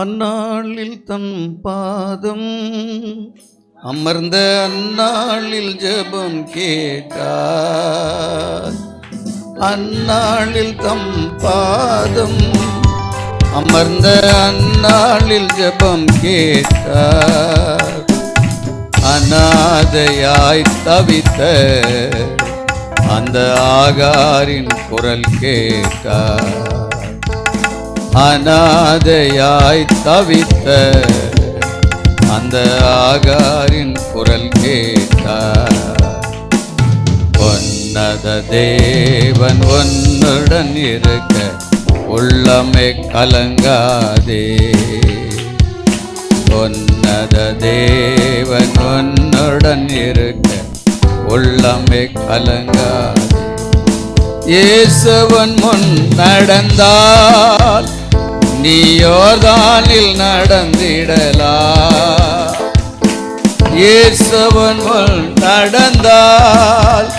அந்நாளில் தம் பாதம் அமர்ந்த அந்நாளில் ஜெபம் கேட்டார். அந்நாளில் தம் பாதம் அமர்ந்த அந்நாளில் ஜெபம் கேட்டார். அநாதையாய் தவித்த அந்த ஆகாரின் குரல் கேட்டார். அநாதையாய் தவித்த அந்த ஆகாரின் குரல் கேட்டார். உன்னத தேவன் உன்னுடன் இருக்க உள்ளமே கலங்காதே. உன்னத தேவன் உன்னுடன் இருக்க உள்ளமே கலங்காதே. இயேசுவின் முன் நடந்தால் நீ யோர்தானில் நடந்திடலாம். இயேசுவின் முன் நடந்தால்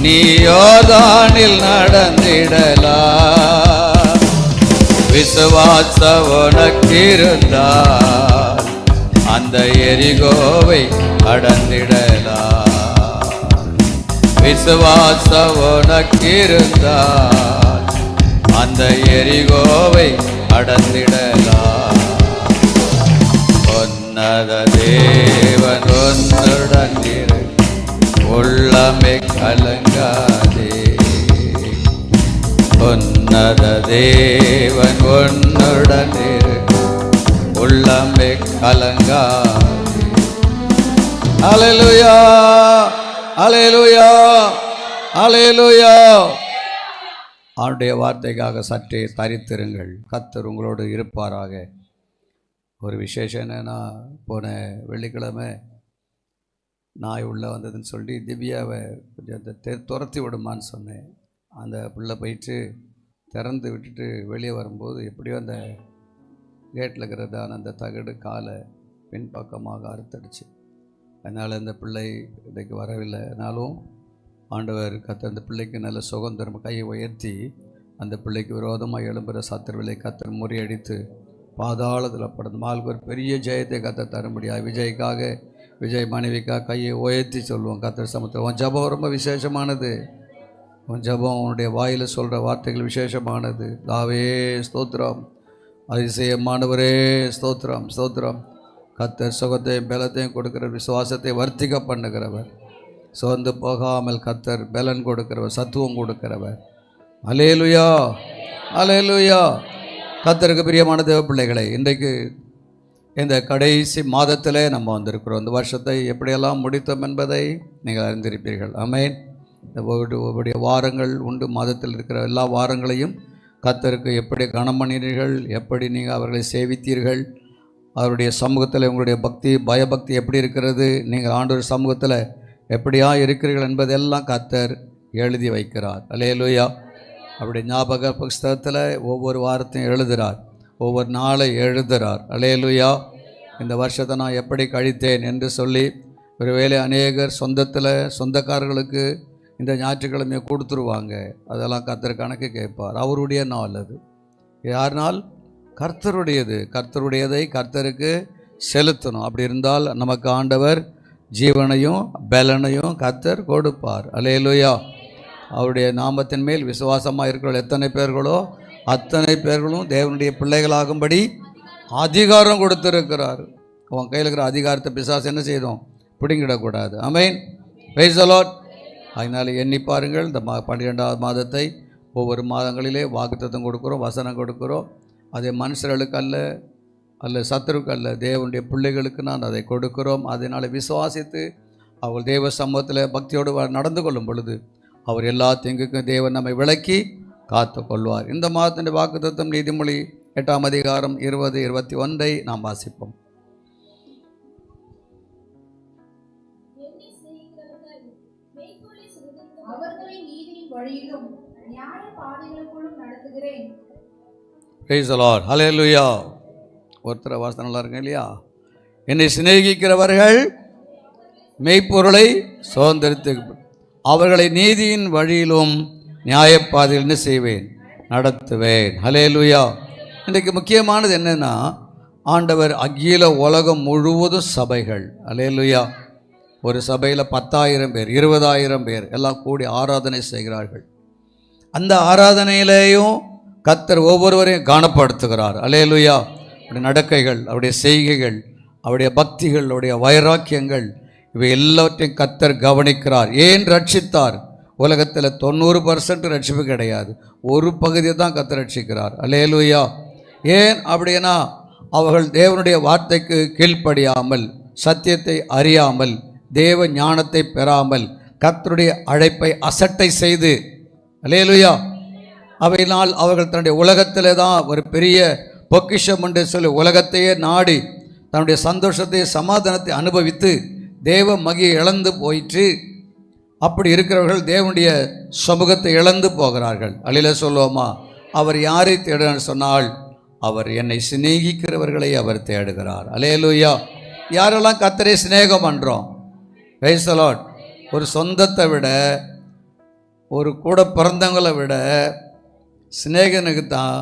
நீ யோர்தானில் நடந்திடலாம். விசுவாசம் உனக்கு இருந்தால் அந்த எரிகோவை கடந்திடலாம். விசுவாசம் உனக்கு இருந்தால் அந்த எரிகோவை கடந்திடலாம். உன்னத தேவன் உன்னுடன் உள்ளமே கலங்காதே. உன்னத தேவன் உன்னுடன் உள்ளமே கலங்காதே. அல்லேலூயா, அல்லேலூயா, அல்லேலூயா. அவருடைய வார்த்தைக்காக சற்றே தரித்திருங்கள். கர்த்தர் உங்களோடு இருப்பாராக. ஒரு விசேஷம் என்னன்னா, போன வெள்ளிக்கிழமை நாய் உள்ளே வந்ததுன்னு சொல்லி திவ்யாவை கொஞ்சம் அந்த துரத்தி விடுமான்னு சொன்னேன். அந்த பிள்ளை போயிட்டு திறந்து விட்டுட்டு வெளியே வரும்போது எப்படியோ அந்த கேட்டில் இருக்கிறதான அந்த தகடு காலை பின்பக்கமாக அறுத்தடிச்சு. அதனால் அந்த பிள்ளை இன்றைக்கு வரவில்லை. ஆனாலும் ஆண்டவர் கர்த்தர் அந்த பிள்ளைக்கு நல்ல சுகம் தரும். கையை உயர்த்தி அந்த பிள்ளைக்கு விரோதமாக எழும்புகிற சத்துருவிலை கர்த்தர் முறியடித்து பாதாளத்தில் படுத்து மாலுக்கு ஒரு பெரிய ஜெயத்தை கர்த்தர் தர முடியாது. விஜய்க்காக, விஜய் மனைவிக்காக கையை உயர்த்தி சொல்லுவோம் கர்த்தர் சமத்தில். உன் ஜபம் ரொம்ப விசேஷமானது. உன் ஜபம் உன்னுடைய வாயில் சொல்கிற வார்த்தைகள் விசேஷமானது. தாவே ஸ்தோத்திரம், அதிசயமானவரே ஸ்தோத்திரம், ஸ்தோத்திரம். கர்த்தர் சுகத்தையும் பலத்தையும் கொடுக்கிற, விசுவாசத்தை வர்த்திக்க பண்ணுகிறவர், சோர்ந்து போகாமல் கர்த்தர் பலன் கொடுக்கிறவர், சத்துவம் கொடுக்கிறவர். அல்லேலூயா, அல்லேலூயா. கர்த்தருக்கு பிரியமான தேவ பிள்ளைகளை, இன்றைக்கு இந்த கடைசி மாதத்தில் நம்ம வந்திருக்கிறோம். இந்த வருஷத்தை எப்படியெல்லாம் முடித்தோம் என்பதை நீங்கள் அறிந்திருப்பீர்கள். ஆமென். இந்த வாரங்கள் உண்டு. மாதத்தில் இருக்கிற எல்லா வாரங்களையும் கர்த்தருக்கு எப்படி கனம் பண்ணினீர்கள், எப்படி நீங்கள் அவர்களை சேவித்தீர்கள், அவருடைய சமூகத்தில் உங்களுடைய பக்தி பயபக்தி எப்படி இருக்கிறது, நீங்கள் ஆண்டவர் சமூகத்தில் எப்படியா இருக்கிறீர்கள் என்பதெல்லாம் கர்த்தர் எழுதி வைக்கிறார். அல்லேலூயா. அவருடைய ஞாபக புஸ்தகத்தில் ஒவ்வொரு வாரத்தையும் எழுதுகிறார், ஒவ்வொரு நாளை எழுதுகிறார். அல்லேலூயா. இந்த வருஷத்தை நான் எப்படி கழித்தேன் என்று சொல்லி ஒருவேளை அநேகர் சொந்தக்காரர்களுக்கு இந்த ஞாயிற்றுக்கிழமையை கொடுத்துருவாங்க. அதெல்லாம் கர்த்தர் கணக்கு கேட்பார். அவருடைய நாள் அது. யார் நாள்? கர்த்தருடையது. கர்த்தருடையதை கர்த்தருக்கு செலுத்தணும். அப்படி இருந்தால் நமக்கு ஆண்டவர் ஜீவனையும் பலனையும் கர்த்தர் கொடுப்பார். அல்லேலூயா. அவருடைய நாமத்தின் மேல் விசுவாசமாக இருக்கிற எத்தனை பேர்களோ அத்தனை பேர்களும் தேவனுடைய பிள்ளைகளாகும்படி அதிகாரம் கொடுத்திருக்கிறார். உன் கையில் இருக்கிற அதிகாரத்தை பிசாசு என்ன செய்தோம்? பிடுங்கிடக்கூடாது. ஆமென். Praise the Lord. அதனால் எண்ணி பாருங்கள். இந்த 12வது மாதத்தை ஒவ்வொரு மாதங்களிலே வாக்குத்தத்தம் கொடுக்குறோம், வசனம் கொடுக்குறோம். அதை மனுஷர்களுக்கு அல்ல சத்துருக்கு அல்ல, தேவனுடைய பிள்ளைகளுக்கு நான் அதை கொடுக்கிறோம். அதனால் விசுவாசித்து அவர் தேவ சமூகத்தில் பக்தியோடு நடந்து கொள்ளும் பொழுது அவர் எல்லா தீங்குக்கும் தேவன் நம்மை விலக்கி காத்து கொள்வார். இந்த மாதத்தின் வாக்குத்தத்தம் நீதிமொழி 8ஆம் அதிகாரம் 20-21 நாம் வாசிப்போம். Praise the Lord. Hallelujah. ஒருத்தர வாசனை நல்லா இருக்கு இல்லையா? என்னை சிநேகிக்கிறவர்கள் மெய்ப்பொருளை சுதந்திரித்து அவர்களை நீதியின் வழியிலும் நியாயப்பாதையில் என்ன செய்வேன்? நடத்துவேன். ஹல்லேலூயா. இன்றைக்கு முக்கியமானது என்னென்னா, ஆண்டவர் அகில உலகம் முழுவதும் சபைகள், அல்லேலூயா, ஒரு சபையில் 10,000 பேர் 20,000 பேர் எல்லாம் கூடி ஆராதனை செய்கிறார்கள். அந்த ஆராதனையிலேயும் கர்த்தர் ஒவ்வொருவரையும் காணப்படுத்துகிறார். அல்லேலூயா. அவருடைய நடக்கைகள், அவருடைய செய்கைகள், அவருடைய பக்திகள், அவருடைய வைராக்கியங்கள், இவை எல்லாவற்றையும் கர்த்தர் கவனிக்கிறார். ஏன் ரட்சித்தார்? உலகத்தில் 90% ரட்சிப்பு கிடையாது, ஒரு பகுதியை தான் கர்த்தர் ரட்சிக்கிறார். அல்லேலூயா. ஏன் அப்படின்னா அவர்கள் தேவனுடைய வார்த்தைக்கு கீழ்ப்படியாமல், சத்தியத்தை அறியாமல், தேவ ஞானத்தை பெறாமல், கர்த்தருடைய அழைப்பை அசட்டை செய்து, அல்லேலூயா, அவையினால் அவர்கள் தன்னுடைய உலகத்திலே தான் ஒரு பெரிய பொக்கிஷம் என்று சொல்லி உலகத்தையே நாடி தன்னுடைய சந்தோஷத்தை சமாதானத்தை அனுபவித்து தேவ மகியை இழந்து போயிற்று. அப்படி இருக்கிறவர்கள் தேவனுடைய சமூகத்தை இழந்து போகிறார்கள். அல்லேலூயா சொல்லுவோமா? அவர் யாரை தேடுகிறார் சொன்னால், அவர் என்னை சிநேகிக்கிறவர்களை அவர் தேடுகிறார். அல்லேலூயா. யாரெல்லாம் கர்த்தரை சிநேகம் பண்ணுறோம்? Price the Lord. ஒரு சொந்தத்தை விட, ஒரு கூட பிறந்தவங்களை விட சிநேகனுக்கு தான்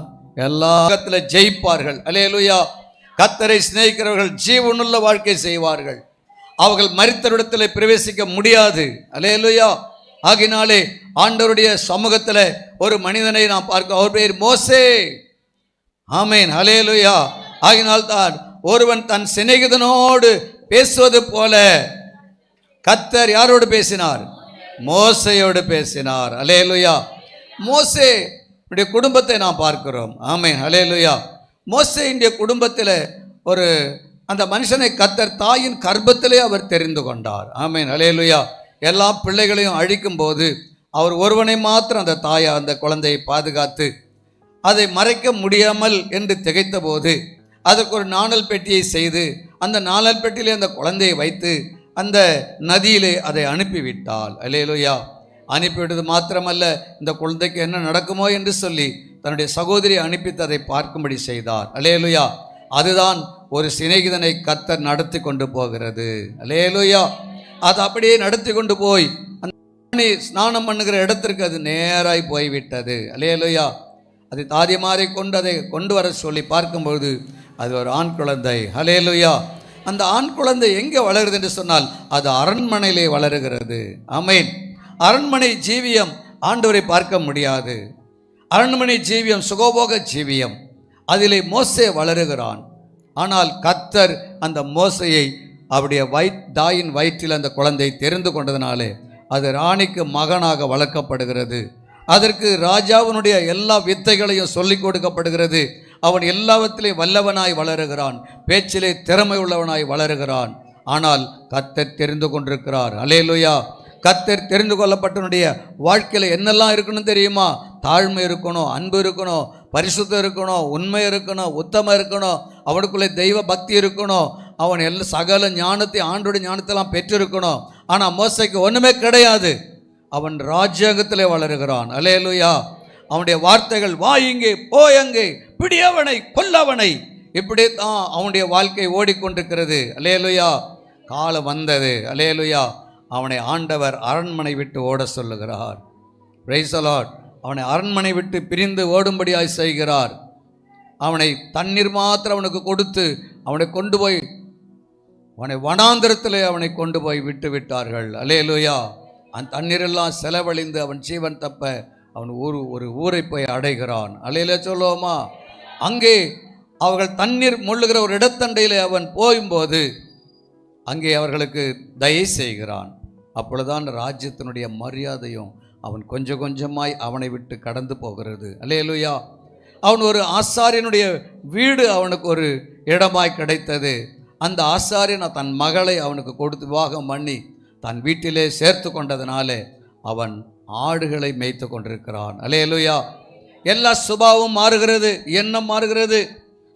எல்லா இடத்துல ஜெயிப்பார்கள். அல்லேலூயா. கர்த்தரை சிநேகிக்கிறவர்கள் ஜீவனுள்ள வாழ்க்கை செய்வார்கள். அவர்கள் மரித்தவரிடத்தில் பிரவேசிக்க முடியாது. அல்லேலூயா. ஆகினாலே ஆண்டவருடைய சமூகத்தில் ஒரு மனிதனை நாம் பார்க்க, அவர் பேர் மோசே. ஆமேன். அல்லேலூயா. ஆகினால்தான் ஒருவன் தன் சிநேகிதனோடு பேசுவது போல கர்த்தர் யாரோடு பேசினார்? மோசையோடு பேசினார். அல்லேலூயா. மோசே குடும்பத்தை நாம் பார்க்கிறோம். ஆமேன். அல்லேலூயா. மோசேயுடைய குடும்பத்தில் ஒரு அந்த மனுஷனை கர்த்தர் தாயின் கர்ப்பத்திலே அவர் தெரிந்து கொண்டார். ஆமேன். அல்லேலூயா. எல்லா பிள்ளைகளையும் அழிக்கும் போது அவர் ஒருவனை மாத்திரம் அந்த தாயை, அந்த குழந்தையை பாதுகாத்து அதை மறைக்க முடியாமல் என்று திகைத்த போது அதற்கு ஒரு நாணல் பெட்டியை செய்து அந்த நாணல் பெட்டியிலே அந்த குழந்தையை வைத்து அந்த நதியிலே அதை அனுப்பிவிட்டாள். அல்லேலூயா. அனுப்பிவிட்டது மாத்திரமல்ல, இந்த குழந்தைக்கு என்ன நடக்குமோ என்று சொல்லி தன்னுடைய சகோதரியை அனுப்பித்து அதை பார்க்கும்படி செய்தார். அல்லேலூயா. அதுதான் ஒரு சிநேகிதனை கர்த்தர் நடத்தி கொண்டு போகிறது. அல்லேலூயா. அது அப்படியே நடத்தி கொண்டு போய் அந்த ஸ்நானம் பண்ணுகிற இடத்திற்கு அது நேராய் போய்விட்டது. அல்லேலூயா. அதை தாதிமாரை கொண்டு அதை கொண்டு வர சொல்லி பார்க்கும்போது அது ஒரு ஆண் குழந்தை. அல்லேலூயா. அந்த ஆண் குழந்தை எங்கே வளருது என்று சொன்னால் அது அரண்மனையிலே வளருகிறது. ஆமென். அரண்மனை ஜீவியம் ஆண்டவரை பார்க்க முடியாது. அரண்மனை ஜீவியம் சுகோபோக ஜீவியம். அதிலே மோசே வளருகிறான். ஆனால் கர்த்தர் அந்த மோசையை அவருடைய தாயின் வயிற்றில் அந்த குழந்தை தெரிந்து கொண்டதினாலே அது ராணிக்கு மகனாக வளர்க்கப்படுகிறது. அதற்கு ராஜாவினுடைய எல்லா வித்தைகளையும் சொல்லிக் கொடுக்கப்படுகிறது. அவன் எல்லாவற்றிலையும் வல்லவனாய் வளருகிறான், பேச்சிலே திறமை உள்ளவனாய் வளருகிறான். ஆனால் கர்த்தர் தெரிந்து கொண்டிருக்கிறார். அல்லேலூயா. கர்த்தர் தெரிந்து கொள்ளப்பட்டவனுடைய வாழ்க்கையில் என்னெல்லாம் இருக்கணும் தெரியுமா? தாழ்மை இருக்கணும், அன்பு இருக்கணும், பரிசுத்தம் இருக்கணும், உண்மை இருக்கணும், உத்தமம் இருக்கணும், அவனுக்குள்ளே தெய்வ பக்தி இருக்கணும், அவன் சகல ஞானத்தை ஆண்டோடைய ஞானத்தெல்லாம் பெற்றிருக்கணும். ஆனால் மோசைக்கு ஒன்றுமே கிடையாது. அவன் ராஜ்யத்திலே வளருகிறான். அல்லேலூயா. அவனுடைய வார்த்தைகள் வா இங்கே, போ அங்கே, பிடியவனை, கொல்லவனை, இப்படி தான் அவனுடைய வாழ்க்கை ஓடிக்கொண்டிருக்கிறது. அல்லேலூயா. காலம் வந்தது. அல்லேலூயா. அவனை ஆண்டவர் அரண்மனை விட்டு ஓட சொல்லுகிறார். Price the Lord. அவனை அரண்மனை விட்டு பிரிந்து ஓடும்படியாய் செய்கிறார். அவனை தண்ணீர் மாத்திரம் அவனுக்கு கொடுத்து அவனை கொண்டு போய் அவனை வனாந்திரத்திலே அவனை கொண்டு போய் விட்டு விட்டார்கள். அல்லேலூயா. அந்த தண்ணீரெல்லாம் செலவழிந்து அவன் ஜீவன் தப்ப அவன் ஒரு ஊரை போய் அடைகிறான். அல்லேலூயா சொல்லுவோமா? அங்கே அவர்கள் தண்ணீர் முள்ளுகிற ஒரு இடத்தண்டையில் அவன் போகும்போது அங்கே அவர்களுக்கு தயை செய்கிறான். அப்பொழுதுதான் ராஜ்யத்தினுடைய மரியாதையும் அவன் கொஞ்சம் கொஞ்சமாய் அவனை விட்டு கடந்து போகிறது. அல்லேலூயா. அவன் ஒரு ஆசாரியனுடைய வீடு அவனுக்கு ஒரு இடமாய் கிடைத்தது. அந்த ஆசாரியன் தன் மகளை அவனுக்கு கொடுத்து விவாகம் பண்ணி தன் வீட்டிலே சேர்த்து கொண்டதினாலே அவன் ஆடுகளை மேய்த்து கொண்டிருக்கிறான். அல்லேலூயா. எல்லா சுபாவம் மாறுகிறது, எண்ணம் மாறுகிறது,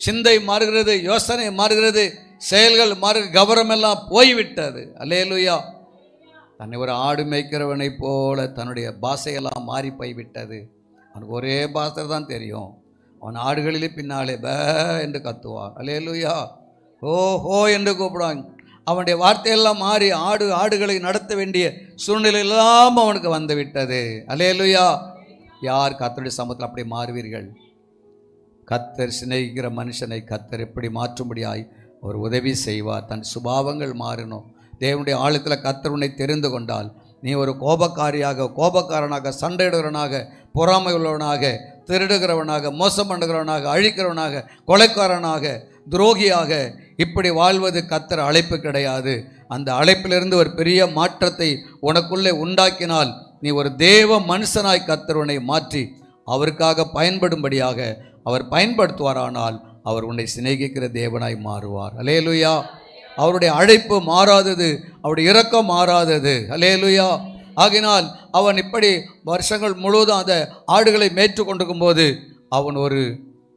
சிந்தை மாறுகிறது, யோசனை மாறுகிறது, செயல்கள் கவனமெல்லாம் போய்விட்டது. அல்லேலூயா. தன்னை ஒரு ஆடு மேய்க்கிறவனை போல தன்னுடைய பாஷையெல்லாம் மாறி போய்விட்டது. அவனுக்கு ஒரே பாஷை தான் தெரியும். அவன் ஆடுகளிலே பின்னாலே பே என்று கத்துவான். அல்லேலூயா. ஓ ஹோ என்று கூப்பிடுவான். அவனுடைய வார்த்தையெல்லாம் மாறி ஆடுகளை நடத்த வேண்டிய சூழ்நிலையெல்லாம் அவனுக்கு வந்து விட்டது. அல்லேலூயா. யார் கர்த்தருடைய சமூகத்தில் அப்படி மாறுவீர்கள்? கர்த்தர் சிநேகிக்கிற மனுஷனை கர்த்தர் எப்படி மாற்றும்படியாய் அவர் உதவி செய்வார். தன் சுபாவங்கள் மாறணும். தேவனுடைய ஆழத்தில் கர்த்தர் உன்னை தெரிந்து கொண்டால் நீ ஒரு கோபக்காரனாக, சண்டையிடுகிறவனாக, பொறாமை உள்ளவனாக, திருடுகிறவனாக, மோசம் பண்ணுகிறவனாக, அழிக்கிறவனாக, கொலைக்காரனாக, துரோகியாக இப்படி வாழ்வது கர்த்தர் அழைப்பு கிடையாது. அந்த அழைப்பிலிருந்து ஒரு பெரிய மாற்றத்தை உனக்குள்ளே உண்டாக்கினால் நீ ஒரு தேவ மனுஷனாய் கர்த்தர் உன்னை மாற்றி அவருக்காக பயன்படும்படியாக அவர் பயன்படுத்துவாரானால் அவர் உன்னை சிநேகிக்கிற தேவனாய் மாறுவார். அல்லேலூயா. அவருடைய அழைப்பு மாறாதது, அவருடைய இரக்கம் மாறாதது. அல்லேலூயா. ஆகினால் அவன் இப்படி வருஷங்கள் முழுவதும் அந்த ஆடுகளை மேய்த்து கொண்டிருக்கும் போது அவன் ஒரு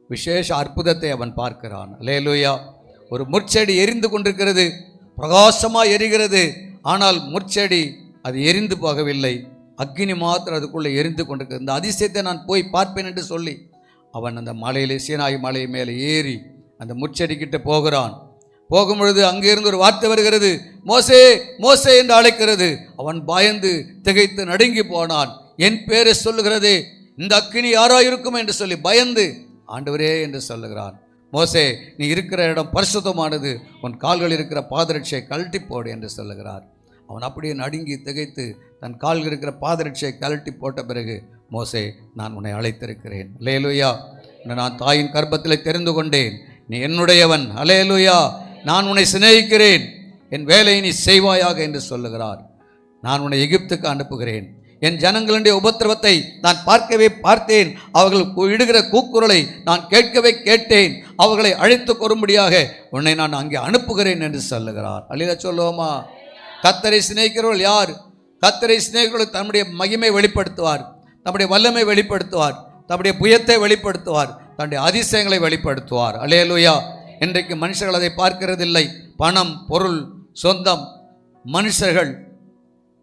விசேஷ அற்புதத்தை அவன் பார்க்கிறான். அல்லேலூயா. ஒரு முட்செடி எரிந்து கொண்டிருக்கிறது, பிரகாசமாக எரிகிறது. ஆனால் முட்செடி அது எரிந்து போகவில்லை, அக்னி மாத்திரம் அதுக்குள்ளே எரிந்து கொண்டிருக்கிறது. இந்த அதிசயத்தை நான் போய் பார்ப்பேன் என்று சொல்லி அவன் அந்த மலையிலே, சீனாய் மலை மேலே ஏறி அந்த முட்செடிக்கிட்ட போகிறான். போகும்பொழுது அங்கிருந்து ஒரு வார்த்தை வருகிறது, மோசே மோசே என்று அழைக்கிறது. அவன் பயந்து திகைத்து நடுங்கி போனான். என் பேரை சொல்லுகிறதே, இந்த அக்கினி யாராயிருக்கும் என்று சொல்லி பயந்து ஆண்டவரே என்று சொல்லுகிறான். மோசே, நீ இருக்கிற இடம் பரிசுத்தமானது, உன் கால்கள் இருக்கிற பாதரட்சியை கழட்டி போடு என்று சொல்லுகிறார். அவன் அப்படியே நடுங்கி திகைத்து தன் கால்கள் இருக்கிற பாதரட்சியை கழட்டி போட்ட பிறகு, மோசே, நான் உன்னை அழைத்திருக்கிறேன். அல்லேலூயா. நான் தாயின் கர்ப்பத்தில் தெரிந்து கொண்டேன், நீ என்னுடையவன். அல்லேலூயா. நான் உன்னை சிநேகிக்கிறேன், என் வேலையை நீ செய்வாயாக என்று சொல்லுகிறார். நான் உன்னை எகிப்துக்கு அனுப்புகிறேன். என் ஜனங்களுடைய உபத்திரவத்தை நான் பார்க்கவே பார்த்தேன், அவர்கள் இடுகிற கூக்குரலை நான் கேட்கவே கேட்டேன். அவர்களை அழைத்து கொரும்படியாக உன்னை நான் அங்கே அனுப்புகிறேன் என்று சொல்லுகிறார். அல்லேலூயா சொல்லுவோமா? கர்த்தரை சிநேகிக்கிறவர்கள் யார்? கர்த்தரை சிநேகிக்கிறவர்கள் தம்முடைய மகிமை வெளிப்படுத்துவார், தம்முடைய வல்லமை வெளிப்படுத்துவார், தம்முடைய புயத்தை வெளிப்படுத்துவார், தன்னுடைய அதிசயங்களை வெளிப்படுத்துவார். அல்லேலூயா. இன்றைக்கு மனுஷர்கள் அதை பார்க்கிறதில்லை. பணம், பொருள், சொந்தம், மனுஷர்கள்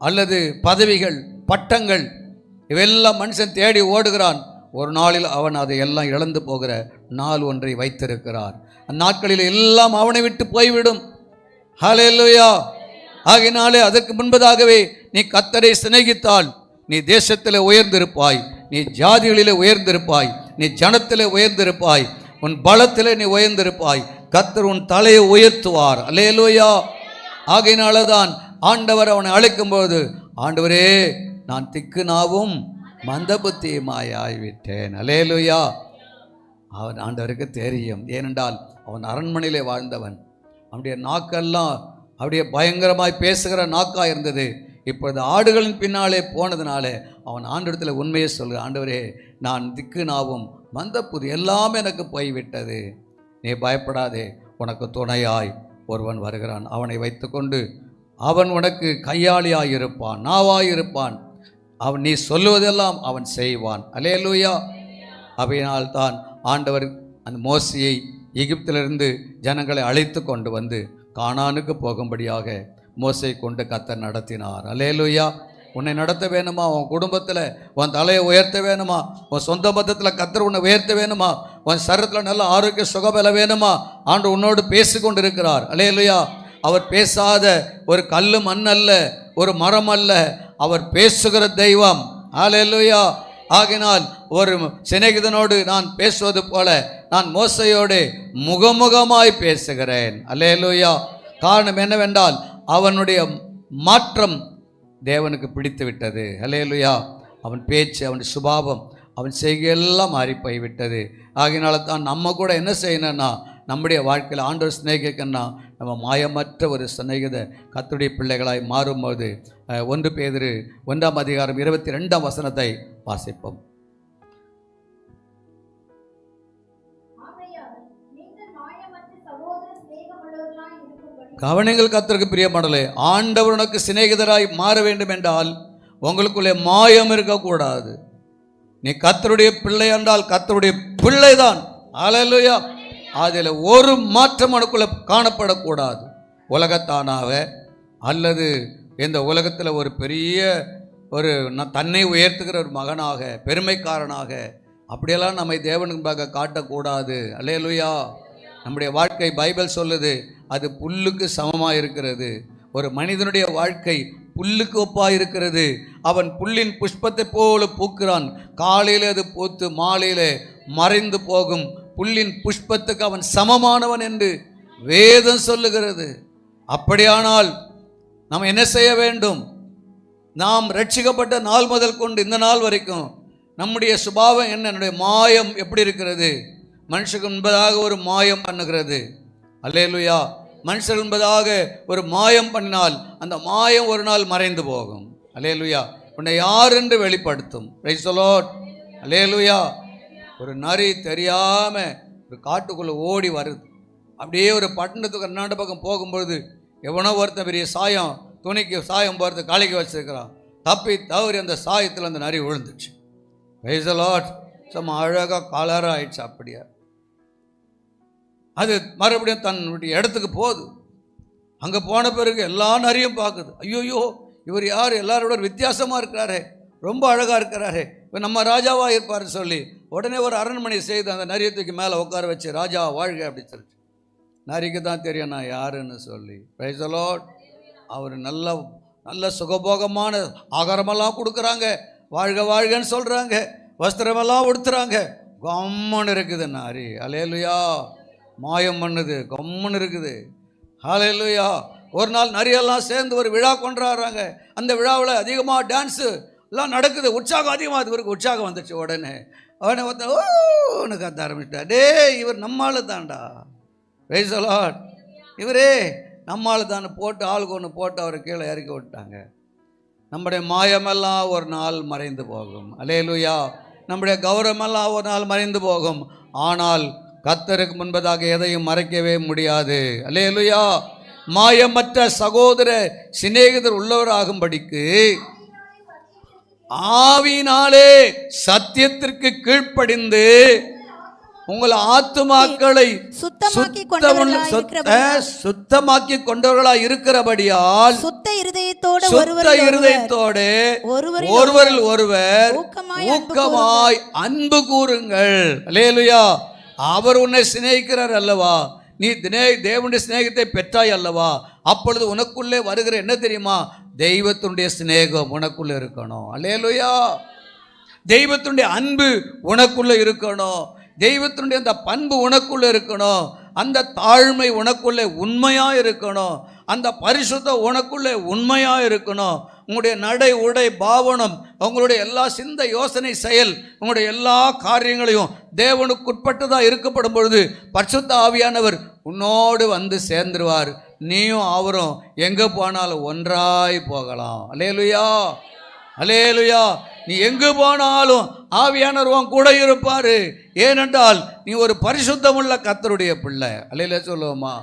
அல்லது பதவிகள், பட்டங்கள், இவையெல்லாம் மனுஷன் தேடி ஓடுகிறான். ஒரு நாளில் அவன் அதை எல்லாம் இழந்து போகிற நாள் ஒன்றை வைத்திருக்கிறார். அந்நாட்களில் எல்லாம் அவனை விட்டு போய்விடும். ஹல்லேலூயா. ஆகினாலே அதற்கு முன்பதாகவே நீ கர்த்தரை சிநேகித்தால் நீ தேசத்திலே உயர்ந்திருப்பாய், நீ ஜாதிகளிலே உயர்ந்திருப்பாய், நீ ஜனத்திலே உயர்ந்திருப்பாய், உன் பலத்திலே நீ உயர்ந்திருப்பாய். கர்த்தர் உன் தலையை உயர்த்துவார். அல்லேலூயா. ஆகையினால தான் ஆண்டவர் அவனை அழைக்கும்போது, ஆண்டவரே, நான் திக்கு நாவும் மந்த புத்தியுமாய் ஆகிவிட்டேன். அல்லேலூயா. அவன் ஆண்டவருக்கு தெரியும். ஏனென்றால் அவன் அரண்மனையிலே வாழ்ந்தவன். அவனுடைய நாக்கெல்லாம் அப்படியே பயங்கரமாய் பேசுகிற நாக்காக இருந்தது. இப்பொழுது ஆடுகளின் பின்னாலே போனதுனாலே அவன் ஆண்டவரிடத்தில் உண்மையை சொல்கிறான், ஆண்டவரே, நான் திக்கு நாவும் மந்த புத்தி எல்லாமே எனக்கு போய்விட்டது, நீ பயப்படாதே, உனக்கு துணையாய் ஒருவன் வருகிறான், அவனை வைத்துக்கொண்டு அவன் உனக்கு கையாளியாய் இருப்பான், நாவாய் இருப்பான், அவன் நீ சொல்லுவதெல்லாம் அவன் செய்வான். அல்லேலூயா. அவையினால் தான் ஆண்டவர் அந்த மோசேயை எகிப்திலிருந்து ஜனங்களை அழைத்து கொண்டு வந்து கானானுக்கு போகும்படியாக மோசே கொண்டு கர்த்தர் நடத்தினார். அல்லேலூயா. உன்னை நடத்த வேணுமா? உன் குடும்பத்தில் உன் தலையை உயர்த்த வேணுமா? உன் சொந்த பந்தத்தில் கர்த்தர் உன்னை உயர்த்த வேணுமா? உன் சரீரத்தில் நல்ல ஆரோக்கிய சுகபல வேணுமா? ஆண்டு உன்னோடு பேசி கொண்டு இருக்கிறார். அல்லேலூயா. அவர் பேசாத ஒரு கல்லு மண் அல்ல, ஒரு மரம் அல்ல, அவர் பேசுகிற தெய்வம். அல்லேலூயா. ஆகினால் ஒரு சிநேகிதனோடு நான் பேசுவது போல நான் மோசையோடு முகமுகமாய் பேசுகிறேன். அல்லேலூயா. காரணம் என்னவென்றால் அவனுடைய மாற்றம் தேவனுக்கு பிடித்து விட்டது. அல்லேலூயா. அவன் பேச்சு, அவன் சுபாவம், அவன் செய்கையெல்லாம் மாறி போய்விட்டது. ஆகினால தான் நம்ம கூட என்ன செய்யணும்னா, நம்முடைய வாழ்க்கையில் ஆண்டவர் சிநேகிக்கன்னா நம்ம மாயமற்ற ஒரு சிநேகித கர்த்தருடைய பிள்ளைகளாய் மாறும்போது 1 பேதுரு 1:22 வாசிப்போம். கவனங்கள் கர்த்தருக்கு பிரியமானவர்களே, ஆண்டவர் உனக்கு சிநேகிதராய் மாற வேண்டும் என்றால் உங்களுக்குள்ளே மாயம் இருக்கக்கூடாது. நீ கர்த்தருடைய பிள்ளை என்றால் கர்த்தருடைய பிள்ளைதான். அல்லேலூயா. அதில் ஒரு மாற்றம் உனக்குள்ள காணப்படக்கூடாது. உலகத்தானாக அல்லது இந்த உலகத்தில் ஒரு பெரிய ஒரு தன்னை உயர்த்துகிற ஒரு மகனாக, பெருமைக்காரனாக அப்படியெல்லாம் நம்மை தேவனுக்காக காட்டக்கூடாது. அல்லேலூயா. நம்முடைய வாழ்க்கை பைபிள் சொல்லுது, அது புல்லுக்கு சமமாக இருக்கிறது. ஒரு மனிதனுடைய வாழ்க்கை புல்லுக்கு ஒப்பாக இருக்கிறது. அவன் புல்லின் புஷ்பத்தை போல பூக்கிறான். காலையில் அது பூத்து மாலையில் மறைந்து போகும். புல்லின் புஷ்பத்துக்கு அவன் சமமானவன் என்று வேதம் சொல்லுகிறது. அப்படியானால் நாம் என்ன செய்ய வேண்டும்? நாம் ரட்சிக்கப்பட்ட நாள் முதல் கொண்டு இந்த நாள் வரைக்கும் நம்முடைய சுபாவம் என்ன? என்னுடைய மாயம் எப்படி இருக்கிறது? மனுஷனுக்கு என்பதாக ஒரு மாயம் பண்ணுகிறது. அல்லேலூயா. மனுஷன் என்பதாக ஒரு மாயம் பண்ணினால் அந்த மாயம் ஒரு நாள் மறைந்து போகும். அல்லேலூயா. உன்னை யார் என்று வெளிப்படுத்தும். Praise the Lord. அல்லேலூயா. ஒரு நரி தெரியாம ஒரு காட்டுக்குள்ளே ஓடி வருது. அப்படியே ஒரு பட்டணத்துக்கு கர்நாடக பக்கம் போகும்பொழுது எவனோ ஒருத்தன் பெரிய சாயம், துணிக்கு சாயம் போகிறது காலைக்கு வச்சிருக்கிறான். தப்பி தவறி அந்த சாயத்தில் அந்த நரி விழுந்துச்சு. Price the Lord. சும்மா அழகாக கலராக ஆயிடுச்சு. அப்படியே அது மறுபடியும் தன்னுடைய இடத்துக்கு போகுது. அங்கே போன பிறகு எல்லா நரியும் பார்க்குது. ஐயோயோ, இவர் யார்? எல்லாரோட வித்தியாசமாக இருக்கிறாரே, ரொம்ப அழகாக இருக்கிறாரே, இப்போ நம்ம ராஜாவாக இருப்பார் சொல்லி உடனே ஒரு அரண்மனை செய்து அந்த நரியை தூக்கி மேலே உட்கார வச்சு ராஜா வாழ்க அப்படி சொல்லிச்சு. நரிக்கு தான் தெரியும் நான் யாருன்னு சொல்லி. Price the Lord. அவர் நல்ல நல்ல சுகபோகமான ஆகாரமெல்லாம் கொடுக்குறாங்க, வாழ்க வாழ்கன்னு சொல்கிறாங்க, வஸ்திரமெல்லாம் உடுத்துறாங்க. கம்முன்னு இருக்குது நரி. அல்லேலூயா. மாயம் பண்ணுது, கம்முன்னு இருக்குது. ஹல்லேலூயா. ஒரு நாள் நரியெல்லாம் சேர்ந்து ஒரு விழா கொண்டாடுறாங்க. அந்த விழாவில் அதிகமாக டான்ஸு எல்லாம் நடக்குது, உற்சாகம் அதிகமாக. இவருக்கு உற்சாகம் வந்துச்சு. உடனே அவனை ஒருத்தன் ஓன்னு கத்த ஆரம்பிச்சிட்டா. டே, இவர் நம்மால் தான்டா. Price the Lord. இவரே நம்மால் தான் போட்டு ஆளுக்கு ஒன்று போட்டு அவரை கீழே இறக்கி விட்டாங்க. நம்முடைய மாயமெல்லாம் ஒரு நாள் மறைந்து போகும். அல்லேலூயா. நம்முடைய கௌரவமெல்லாம் ஒரு நாள் மறைந்து போகும். ஆனால் கர்த்தருக்கு முன்பதாக எதையும் மறைக்கவே முடியாது. அல்லேலூயா. மாயமற்ற சகோதர சிநேகிதர் உள்ளவராகும்படிக்கு ஆவியினாலே சத்தியத்திற்கு கீழ்ப்படிந்து உங்கள் ஆத்துமாக்களை சுத்தமாக்கி கொண்டவர்களாய் இருக்கிறபடியால் சுத்த இருதயத்தோடு ஒருவரில் ஒருவர் ஊக்கமாய் அன்பு கூறுங்கள். அல்லேலூயா. அவர் உன்னை சிநேகிக்கிறார் அல்லவா? நீ தேவனுடைய சிநேகத்தை பெற்றாய் அல்லவா? அப்பொழுது உனக்குள்ளே வருகிற என்ன தெரியுமா? தெய்வத்தினுடைய சிநேகம் உனக்குள்ளே இருக்கணும். அல்லேலூயா. தெய்வத்தினுடைய அன்பு உனக்குள்ளே இருக்கணும். தெய்வத்தினுடைய அந்த பண்பு உனக்குள்ளே இருக்கணும். அந்த தாழ்மை உனக்குள்ளே உண்மையாக இருக்கணும். அந்த பரிசுத்தம் உனக்குள்ளே உண்மையாக இருக்கணும். உங்களுடைய நடை உடை பாவனம், உங்களுடைய எல்லா சிந்தை யோசனை செயல், உங்களுடைய எல்லா காரியங்களையும் தேவனுக்குட்பட்டதாக இருக்கப்படும் பொழுது பரிசுத்த ஆவியானவர் உன்னோடு வந்து சேர்ந்துருவார். நீயும் அவரும் எங்கே போனாலும் ஒன்றாய் போகலாம். அல்லேலூயா. அல்லேலூயா. நீ எங்கு போனாலும் ஆவியானவர் உன் கூட இருப்பார். ஏனென்றால் நீ ஒரு பரிசுத்தமுள்ள கர்த்தருடைய பிள்ளை. அல்லேலூயா சொல்லுவோமா?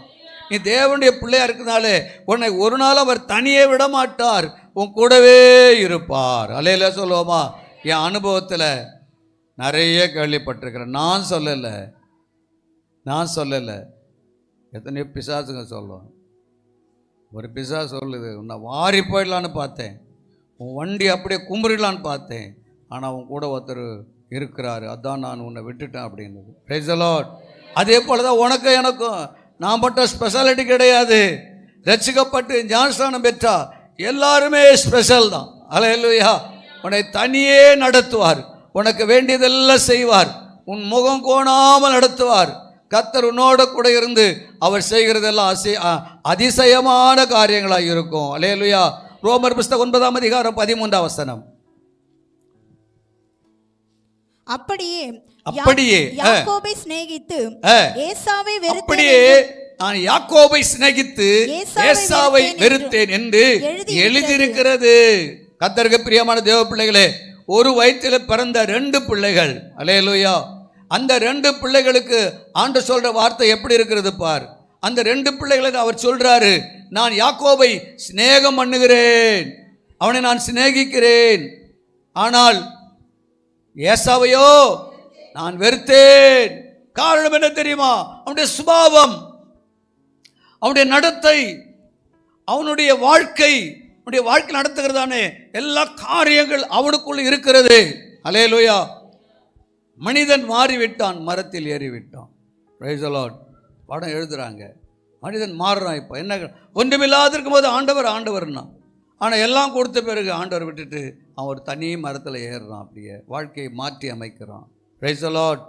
நீ தேவனுடைய பிள்ளையா இருக்கிறதுனாலே உன்னை ஒரு நாள் அவர் தனியே விட மாட்டார், உன் கூடவே இருப்பார். அல்லேலூயா சொல்லுவோமா? என் அனுபவத்தில் நிறைய கேள்விப்பட்டிருக்கிறேன். நான் சொல்லலை. எத்தனையோ பிசாசுங்க சொல்லுவோம். ஒரு பிசாசு சொல்லுது, நான் வாரி போயிடலான்னு பார்த்தேன், உன் வண்டி அப்படியே கும்பிடலான்னு பார்த்தேன், ஆனால் உன் கூட ஒருத்தர் இருக்கிறாரு, அதான் நான் உன்னை விட்டுட்டேன் அப்படின்னுது. Price the Lord. அதே போல தான் உனக்கும் எனக்கும் நான் மட்டும் ஸ்பெஷாலிட்டி கிடையாது. ரட்சிக்கப்பட்டு ஞானஸ்நானம் பெற்றா எல்லாருமே ஸ்பெஷல் தான். அல்லேலூயா. உன்னை தனியே நடத்துவார், உனக்கு வேண்டியதெல்லாம் செய்வார், உன் முகம் கோணாமல் நடத்துவார். கர்த்தர் உன்னோட கூட இருந்து அவர் செய்கிறதெல்லாம் அதிசயமான காரியங்களாக இருக்கும். அல்லேலூயா. ரோமர் புஸ்தகம் 9ஆம் அதிகாரம் 13ஆம் வசனம். அப்படியே யாக்கோபை சிநேகித்து ஏசாவை வெறுத்தேன் என்று எழுதியிருக்கிறது. கர்த்தருக்கு பிரியமான தேவ பிள்ளைகளே, ஒரு வயிற்றில் பிறந்த 2 பிள்ளைகள். அல்லேலூயா. அந்த 2 பிள்ளைகளுக்கு ஆண்டவர் சொல்ற வார்த்தை எப்படி இருக்கிறது பார். அந்த 2 பிள்ளைகளுக்கு அவர் சொல்றாரு, நான் யாக்கோபை சிநேகம் பண்ணுகிறேன், அவனை நான் சிநேகிக்கிறேன், ஆனால் ஏசாவையோ நான் வெறுத்தேன். காரணம் என்ன தெரியுமா? அவனுடைய சுபாவம், அவனுடைய நடத்தை, அவனுடைய வாழ்க்கை நடத்துகிறதானே எல்லா காரியங்கள் அவனுக்குள்ள இருக்கிறது. அல்லேலூயா. மனிதன் மாறிவிட்டான், மரத்தில் ஏறிவிட்டான். Price the Lord. படம் எழுதுறாங்க, மனிதன் மாறுறான். இப்போ என்ன, ஒன்றுமில்லாத இருக்கும்போது ஆண்டவர்னா, ஆனால் எல்லாம் கொடுத்த பிறகு ஆண்டவர் விட்டுட்டு அவன் ஒரு தனி மரத்தில் ஏறுறான். அப்படியே வாழ்க்கையை மாற்றி அமைக்கிறான். Price the Lord.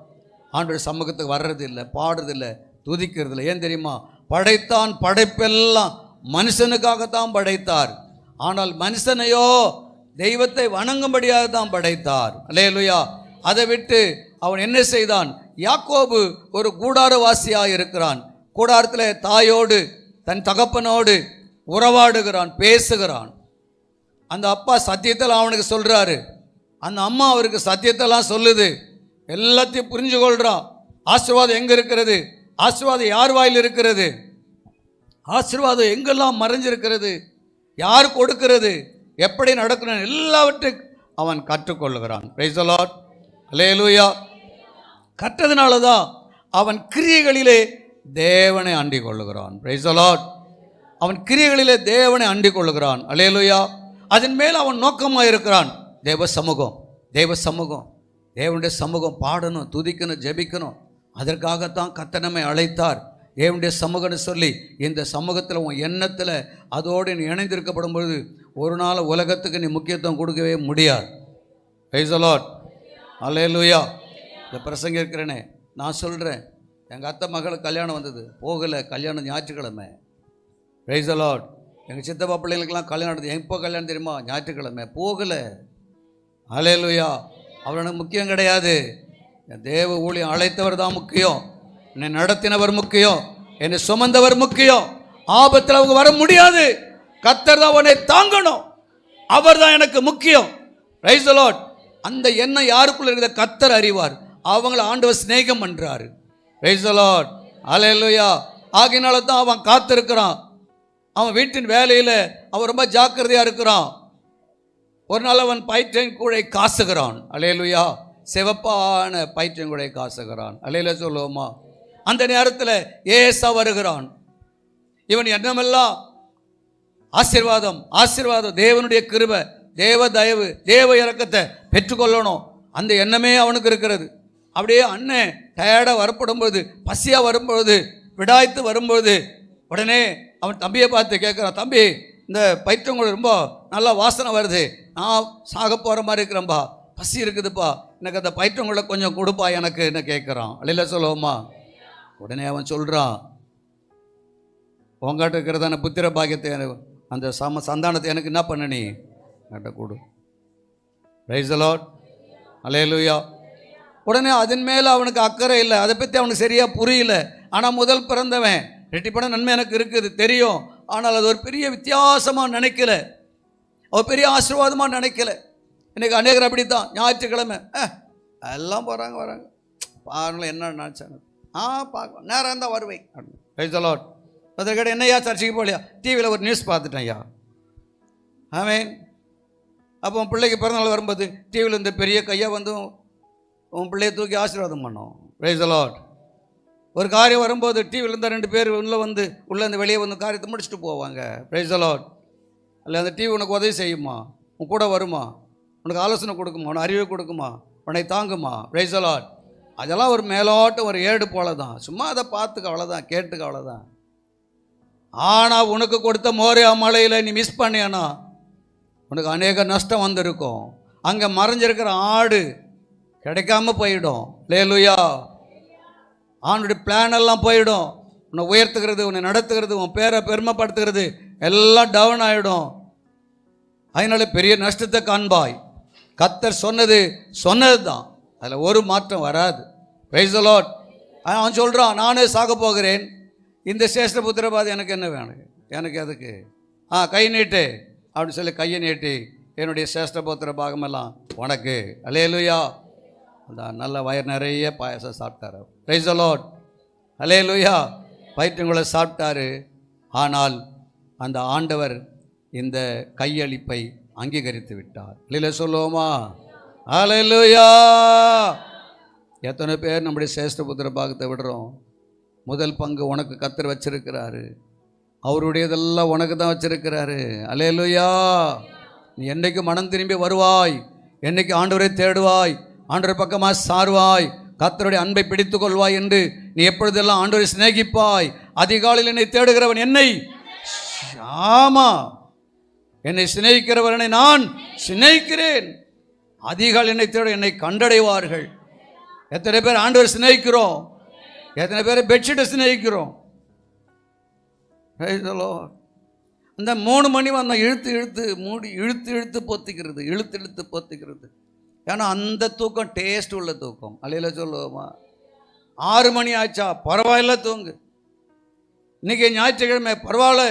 ஆண்டவர் சமூகத்துக்கு வர்றதில்லை, பாடுறதில்லை, துதிக்கிறதில்லை. ஏன் தெரியுமா? படைத்தான், படைப்பெல்லாம் மனுஷனுக்காகத்தான் படைத்தார். ஆனால் மனுஷனையோ தெய்வத்தை வணங்கும்படியாக தான் படைத்தார். அல்லேலூயா. அதை விட்டு அவன் என்ன செய்தான்? யாக்கோபு ஒரு கூடாரவாசியாக இருக்கிறான். கூடாரத்தில் தாயோடு தன் தகப்பனோடு உறவாடுகிறான், பேசுகிறான். அந்த அப்பா சத்தியத்தில் அவனுக்கு சொல்கிறாரு, அந்த அம்மா அவருக்கு சத்தியத்தெல்லாம் சொல்லுது, எல்லாத்தையும் புரிஞ்சு கொள்கிறான். ஆசீர்வாதம் எங்கே இருக்கிறது? ஆசீர்வாதம் யார் வாயில் இருக்கிறது? ஆசீர்வாதம் எங்கெல்லாம் மறைஞ்சிருக்கிறது? யார் கொடுக்கிறது? எப்படி நடக்கணும்? எல்லாவற்றையும் அவன் கற்றுக்கொள்ளுகிறான். Price the Lord. அல்லேலூயா. கற்றதுனால தான் அவன் கிரியைகளிலே தேவனை அண்டிக் கொள்ளுகிறான். Price the Lord. அவன் கிரியைகளிலே தேவனை அண்டிக் கொள்ளுகிறான். அல்லேலூயா. அதன் மேல் அவன் நோக்கமாக இருக்கிறான். தேவ சமூகம், தேவ சமூகம், தேவனுடைய சமூகம் பாடணும், துதிக்கணும், ஜெபிக்கணும். அதற்காகத்தான் கர்த்தர் நம்மை அழைத்தார். தேவனுடைய சமூகம்னு சொல்லி இந்த சமூகத்தில் உன் எண்ணத்தில் அதோடு நீ இணைந்திருக்கப்படும் பொழுது ஒரு நாள் உலகத்துக்கு நீ முக்கியத்துவம் கொடுக்கவே முடியாது. Praise the Lord. அல்லேலூயா. இந்த பிரசங்க இருக்கிறேனே, நான் சொல்கிறேன், எங்கள் அத்தை மகளுக்கு கல்யாணம் வந்தது, போகலை. கல்யாணம் ஞாயிற்றுக்கிழமை. Price the Lord. எங்கள் சித்தப்பா பிள்ளைகளுக்கெல்லாம் கல்யாணம் நடந்தது. எப்போ கல்யாணம் தெரியுமா? ஞாயிற்றுக்கிழமை. போகலை. அல்லேலூயா. அவர் எனக்கு முக்கியம் கிடையாது. என் தேவ ஊழியம் அழைத்தவர் தான் முக்கியம். என்னை நடத்தினவர் முக்கியம். என்னை சுமந்தவர் முக்கியம். ஆபத்தில் அவங்க வர முடியாது. கர்த்தர் தான் உன்னை தாங்கணும். அவர் தான் எனக்கு முக்கியம். Price the Lord. அந்த எண்ணம் யாருக்குள்ள இருக்கிற கர்த்தர் அறிவார். அவங்கள ஆண்டவர் சிநேகம் பண்றாரு. Praise the Lord. அல்லேலூயா. ஆகினால தான் அவன் காத்திருக்கிறான். அவன் வீட்டின் வேலையில் அவன் ரொம்ப ஜாக்கிரதையாக இருக்கிறான். ஒரு நாள் அவன் பயிற்றங்கூடை காசுகிறான். அல்லேலூயா. சிவப்பான பயிற்றங்கூடை காசுகிறான். அல்லேலூயா சொல்லுவோமா? அந்த நேரத்தில் ஏசா வருகிறான். இவன் எண்ணமெல்லாம் ஆசீர்வாதம், ஆசீர்வாதம், தேவனுடைய கிருபை, தேவ தயவு, தேவ இரக்கத்தை பெற்றுக்கொள்ளணும். அந்த எண்ணமே அவனுக்கு இருக்கிறது. அப்படியே அண்ணன் டயர்டாக வரப்படும்போது, பசியாக வரும்பொழுது, விடாய்த்து வரும்பொழுது உடனே அவன் தம்பியை பார்த்து கேட்குறான், தம்பி இந்த பயிற்றங்கூட ரொம்ப நல்லா வாசனை வருது, நான் சாக போகிற மாதிரி இருக்கிறேன்பா, பசி இருக்குதுப்பா, எனக்கு அந்த பயிற்றங்கூட கொஞ்சம் கொடுப்பா எனக்கு என்ன கேட்குறான். அல்லேலூயா சொல்லுவோமா? உடனே அவன் சொல்கிறான், உங்கள்கிட்ட இருக்கிறதான புத்திர பாக்கியத்தை அந்த சந்தானத்தை எனக்கு என்ன பண்ண, நீ என்கிட்ட கொடு. Praise the Lord. அல்லேலூயா. உடனே அதன் மேலே அவனுக்கு அக்கறை இல்லை, அதை பற்றி அவனுக்கு சரியாக புரியல. ஆனால் முதல் பிறந்தவன் ரெட்டிப்பட நன்மை எனக்கு இருக்குது தெரியும், ஆனால் அது ஒரு பெரிய வித்தியாசமாக நினைக்கல, ஒரு பெரிய ஆசீர்வாதமாக நினைக்கல. இன்றைக்கி அநேகர் அப்படி தான். ஞாயிற்றுக்கிழமை எல்லாம் போகிறாங்க வராங்க, பாருங்களேன் என்ன நினச்சாங்க, பார்க்க நேரம் இருந்தால் வருவேன். Price the Lord. அதற்கிட்ட என்னையா சர்ச்சைக்கு போகலையா? டிவியில் ஒரு நியூஸ் பார்த்துட்டேன் ஐயா. ஆமேன். அப்போ உன் பிள்ளைக்கு பிறந்தநாள் வரும்போது டிவியில் இந்த பெரிய கையாக வந்து உன் பிள்ளையை தூக்கி ஆசீர்வாதம் பண்ணோம். Price the Lord. ஒரு காரியம் வரும்போது டிவியில் இருந்தால் 2 பேர் உள்ளே வந்து வெளியே வந்து காரியத்தை முடிச்சுட்டு போவாங்க. Price the Lord. அல்ல அந்த டிவி உனக்கு உதவி செய்யுமா, உன் கூட வருமா, உனக்கு ஆலோசனை கொடுக்குமா, உனக்கு அறிவை கொடுக்குமா, உன்னை தாங்குமா. Price the Lord. அதெல்லாம் ஒரு மேலோட்டம், ஒரு ஏடு போல தான். சும்மா அதை பார்த்துக்க, அவ்வளோதான், கேட்டுக்க, அவ்வளோதான். ஆனால் உனக்கு கொடுத்த மோரியா மலையில் நீ மிஸ் பண்ணியானா உனக்கு அநேக நஷ்டம் வந்திருக்கும். அங்கே மறைஞ்சிருக்கிற ஆடு கிடைக்காம போயிடும். அல்லேலூயா. ஆணுடைய பிளான் எல்லாம் போயிடும். உன்னை உயர்த்துகிறது, உன்னை நடத்துகிறது, உன் பேரை பெருமைப்படுத்துகிறது எல்லாம் டவுன் ஆகிடும். அதனால பெரிய நஷ்டத்தை காண்பாய். கர்த்தர் சொன்னது தான், அதில் ஒரு மாற்றம் வராது. Price the Lord. அவன் சொல்கிறான், நானே சாக போகிறேன், இந்த சேஷ்ட புத்திரபாதி எனக்கு என்ன வேணும், எனக்கு எதுக்கு, கை நீட்டு அப்படின்னு சொல்லி கையை நீட்டி என்னுடைய சேஷ்ட புத்திர பாகமெல்லாம் உனக்கு. அல்லேலூயா. அந்த நல்ல வயிறு நிறைய பாயசம் சாப்பிட்டாரு. Price the Lord. அல்லேலூயா. பயிற்றுங்களை சாப்பிட்டாரு. ஆனால் அந்த ஆண்டவர் இந்த கையளிப்பை அங்கீகரித்து விட்டார். அல்லேலூயா சொல்லுவோமா? அல்லேலூயா. எத்தனை பேர் நம்முடைய சேஷ்ட புத்திர பாகத்தை விடுறோம்? முதல் பங்கு உனக்கு கர்த்தர் வச்சிருக்கிறாரு. அவருடையதெல்லாம் உனக்கு தான் வச்சிருக்கிறாரு. அல்லேலூயா. நீ என்னைக்கு மனம் திரும்பி வருவாய், என்னைக்கு ஆண்டவரை தேடுவாய், ஆண்டவர் பக்கமாக சார்வாய், கர்த்தருடைய அன்பை பிடித்து கொள்வாய் என்று நீ எப்பொழுதெல்லாம் ஆண்டவரை சிநேகிப்பாய். அதிகாலையில் என்னை தேடுகிறவன் என்னை, ஆமா, என்னை சிநேகிக்கிறவனை நான் சிநேகிக்கிறேன். அதிகாலை என்னை தேட என்னை கண்டடைவார்கள். எத்தனை பேர் ஆண்டவர் சிநேகிக்கிறோம்? எத்தனை பேர் பெட்ஷீட்டை சிநேகிக்கிறோம்? அந்த 3 மணி வந்தோம், இழுத்து இழுத்து மூடி, இழுத்து இழுத்து பொத்திக்கிறது, இழுத்து இழுத்து பொத்திக்கிறது. ஏன்னா அந்த தூக்கம் டேஸ்ட் உள்ள தூக்கம். அல்லையில சொல்லுவோமா? 6 மணி ஆச்சா, பரவாயில்ல தூங்கு. இன்னைக்கு ஞாயிற்றுக்கிழமை, பரவாயில்ல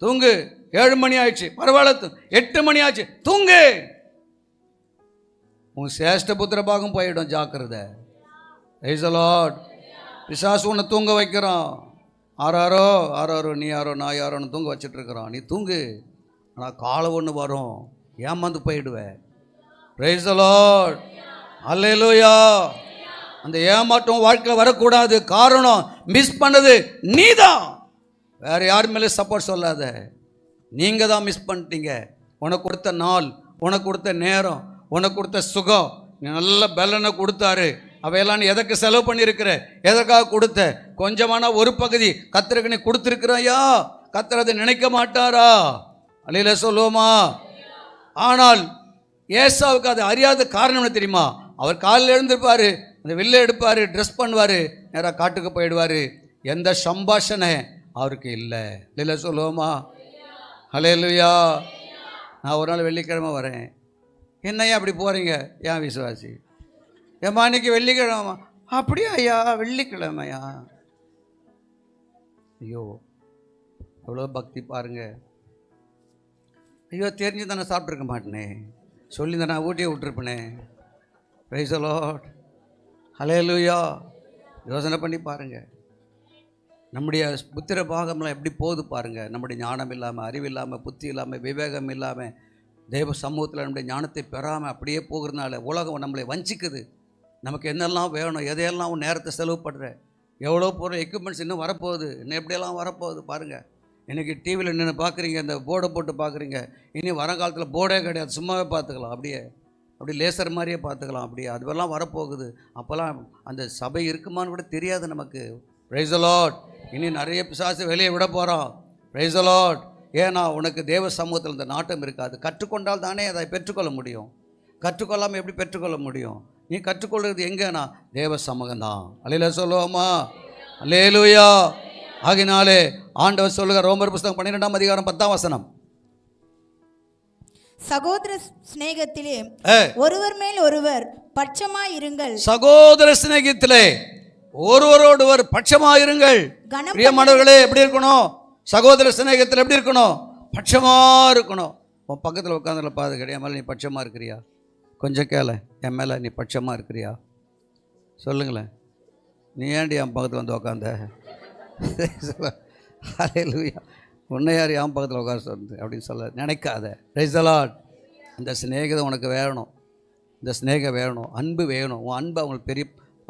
தூங்கு. 7 மணி ஆயிடுச்சு, பரவாயில்ல தூங்கு. 8 மணி ஆச்சு, தூங்கு. உன் சேஷ்ட புத்திர பாகம் போயிடும், ஜாக்கிரதை. Price the Lord. பிசாசு உன்னை தூங்க வைக்கிறான். ஆறாரோ நீ யாரோ நான் யாரோன்னு தூங்க வச்சுட்டு இருக்கிறான். நீ தூங்கு. ஆனால் காலம் ஒன்று வரும், ஏமாந்து போயிடுவேன். Praise the Lord. அல்லேலூயா. அந்த ஏமாற்றம் வாழ்க்கையில் வரக்கூடாது. காரணம், மிஸ் பண்ணது நீதான், வேற யார் மேலே சப்போர்ட் சொல்லாத. நீங்கள் தான் மிஸ் பண்ணிட்டீங்க. உனக்கு கொடுத்த நாள், உனக்கு கொடுத்த நேரம், உனக்கு கொடுத்த சுகம், நீ நல்ல பலனை கொடுத்தாரு. அவையெல்லாம் நீ எதற்கு செலவு பண்ணியிருக்கிற? எதற்காக கொடுத்த? கொஞ்சமான ஒரு பகுதி கர்த்தருக்கு நீ கொடுத்துருக்கிறாயா? கர்த்தர் அதை நினைக்க மாட்டாரா? அல்லேலூயா சொல்லுவோமா? ஆனால் ஏசாவுக்கு அது அறியாத காரணம் என்ன தெரியுமா? அவர் காலையில் எழுந்திருப்பார், அந்த வில்லை எடுப்பார், ட்ரெஸ் பண்ணுவார், நேராக காட்டுக்கு போயிடுவார். எந்த சம்பாஷணை அவருக்கு இல்லை. அல்லேலூயா சொல்லுவோமா? அல்லேலூயா. நான் ஒரு நாள் வெள்ளிக்கிழமை வரேன். என்னையா அப்படி போகிறீங்க? ஏன் விசுவாசி? ஏம்மா இன்னைக்கு வெள்ளிக்கிழமை? அப்படியா ஐயா, வெள்ளிக்கிழமையா? ஐயோ அவ்வளோ பக்தி பாருங்க. ஐயோ தெரிஞ்சு தானே சாப்பிட்ருக்க மாட்டேனே, சொல்லி தானே ஊட்டியே விட்டுருப்பேனே. Price the Lord. ஹல்லேலூயா. யோசனை பண்ணி பாருங்கள், நம்முடைய புத்திர பாகம்லாம் எப்படி போகுது பாருங்கள். நம்முடைய ஞானம் இல்லாமல், அறிவு இல்லாமல், புத்தி இல்லாமல், விவேகம் இல்லாமல், தெய்வ சமூகத்தில் நம்முடைய ஞானத்தை பெறாமல் அப்படியே போகிறதுனால உலகம் நம்மளை வஞ்சிக்குது. நமக்கு என்னெல்லாம் வேணும், எதையெல்லாம் நேரத்தை செலவு பண்ணுற, எவ்வளோ பொருள் எக்யூப்மெண்ட்ஸ் இன்னும் வரப்போகுது, இன்னும் எப்படியெல்லாம் வரப்போகுது பாருங்கள். இன்றைக்கி டிவியில் நின்று பார்க்குறீங்க, இந்த போர்டை போட்டு பார்க்குறீங்க. இனி வருங்காலத்தில் போர்டே கிடையாது, சும்மாவே பார்த்துக்கலாம். அப்படி லேசர் மாதிரியே பார்த்துக்கலாம். அதுவெல்லாம் வரப்போகுது. அப்போல்லாம் அந்த சபை இருக்குமான்னு கூட தெரியாது நமக்கு. Price the Lord. இனி நிறைய பிசாசு வெளியே விட போகிறோம். Price the Lord. ஏன்னா உனக்கு தேவ சமூகத்தில் இந்த நாட்டம் இருக்காது. கற்றுக்கொண்டால் தானே அதை பெற்றுக்கொள்ள முடியும். கற்றுக்கொள்ளாமல் எப்படி பெற்றுக்கொள்ள முடியும்? நீ கற்றுக்கொள்வது எங்கன்னா தேவ சமூகம் தான். அல்லேலூயா சொல்லுவோமா? அல்லேலூயா. ஆகினாலே ஆண்டவர் சொல்லுங்க, ரோமர் புத்தகம் 12ஆம் அதிகாரம் 10ஆம் வசனம், சகோதர சிநேகத்திலே ஒருவர் மேல் ஒருவர் பட்சமாயிருங்கள். சகோதர சிநேகத்திலே ஒருவரோடு பட்சமாயிருங்கள். பிரியமானவர்களே, எப்படி இருக்கணும்? சகோதர சிநேகத்தில் எப்படி இருக்கணும்? பட்சமாக இருக்கணும். உன் பக்கத்தில் உட்காந்துல பாது கிடையாது, என் மேலே நீ பட்சமாக இருக்கிறியா? கொஞ்சம் கேள, என் மேலே நீ பட்சமாக இருக்கிறியா? சொல்லுங்களேன். நீ ஏன்டி என் பக்கத்தில் வந்து உட்காந்த? ஹல்லேலூயா. உன்னை யார் என் பக்கத்தில் உட்கார சொல்லுது அப்படின்னு சொல்ல நினைக்காத. Price the Lord. இந்த சிநேகம் உனக்கு வேணும், இந்த சிநேகம் வேணும், அன்பு வேணும். உன் அன்பு அவங்களுக்கு பெரிய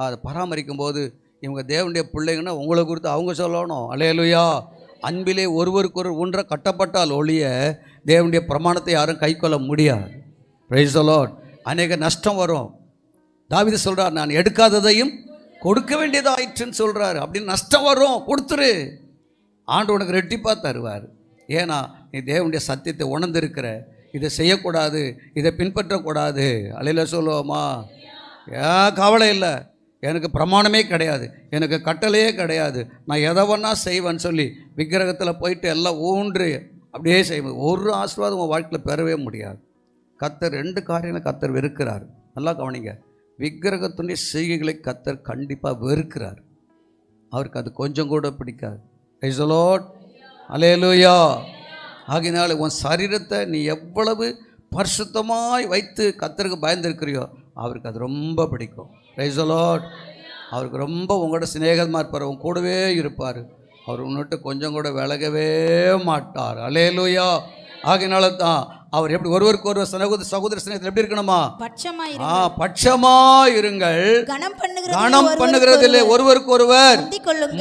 அதை பராமரிக்கும் போது இவங்க தேவனுடைய பிள்ளைங்கன்னா உங்களை குறித்து அவங்க சொல்லணும். அல்லேலூயா. அன்பிலே ஒருவருக்கொரு ஒன்றை கட்டப்பட்டால் ஒழிய தேவனுடைய பிரமாணத்தை யாரும் கை கொள்ள முடியாது. Praise the Lord. அநேக நஷ்டம் வரும். தாவீது சொல்கிறார், நான் எடுக்காததையும் கொடுக்க வேண்டியதாயிற்றுன்னு சொல்கிறாரு. அப்படின்னு நஷ்டம் வரும், கொடுத்துரு, ஆண்டு உனக்கு ரெட்டிப்பாக தருவார். ஏன்னா நீ தேவனுடைய சத்தியத்தை உணர்ந்திருக்கிற. இதை செய்யக்கூடாது, இதை பின்பற்றக்கூடாது. அல்லேலூயா சொல்லுவோமா? ஏன் கவலை இல்லை, எனக்கு பிரமாணமே கிடையாது, எனக்கு கட்டளையே கிடையாது, நான் எதை வேணா செய்வேன்னு சொல்லி விக்கிரகத்தில் போயிட்டு எல்லாம் ஊன்று அப்படியே செய்வது ஒரு ஆசீர்வாதம் உங்கள் வாழ்க்கையில் பெறவே முடியாது. கர்த்தர் 2 காரியங்களை கர்த்தர் வெறுக்கிறார். நல்லா கவனிங்க. விக்கிரகத்துடைய செய்கைகளை கர்த்தர் கண்டிப்பாக வெறுக்கிறார். அவருக்கு அது கொஞ்சம் கூட பிடிக்காது. Praise the Lord. அல்லேலூயா. ஆகினால உன் சரீரத்தை நீ எவ்வளவு பரிசுத்தமாய் வைத்து கர்த்தருக்கு பயந்துருக்கிறியோ அவருக்கு அது ரொம்ப பிடிக்கும். Price the Lord. அவருக்கு ரொம்ப உங்களோட சிநேகமாக இருப்பார், உங்க கூடவே இருப்பார். அவர் உன்னிட்டு கொஞ்சம் கூட விலகவே மாட்டார். அல்லேலூயா. ஆகினால தான் அவர் எப்படி ஒருவருக்கு ஒருவர் சகோதர சிநேகத்தில் எப்படி இருக்கணுமா? பட்சமாயிருங்கள். கணம் பண்ணுகிறதில்லை, ஒருவருக்கு ஒருவர்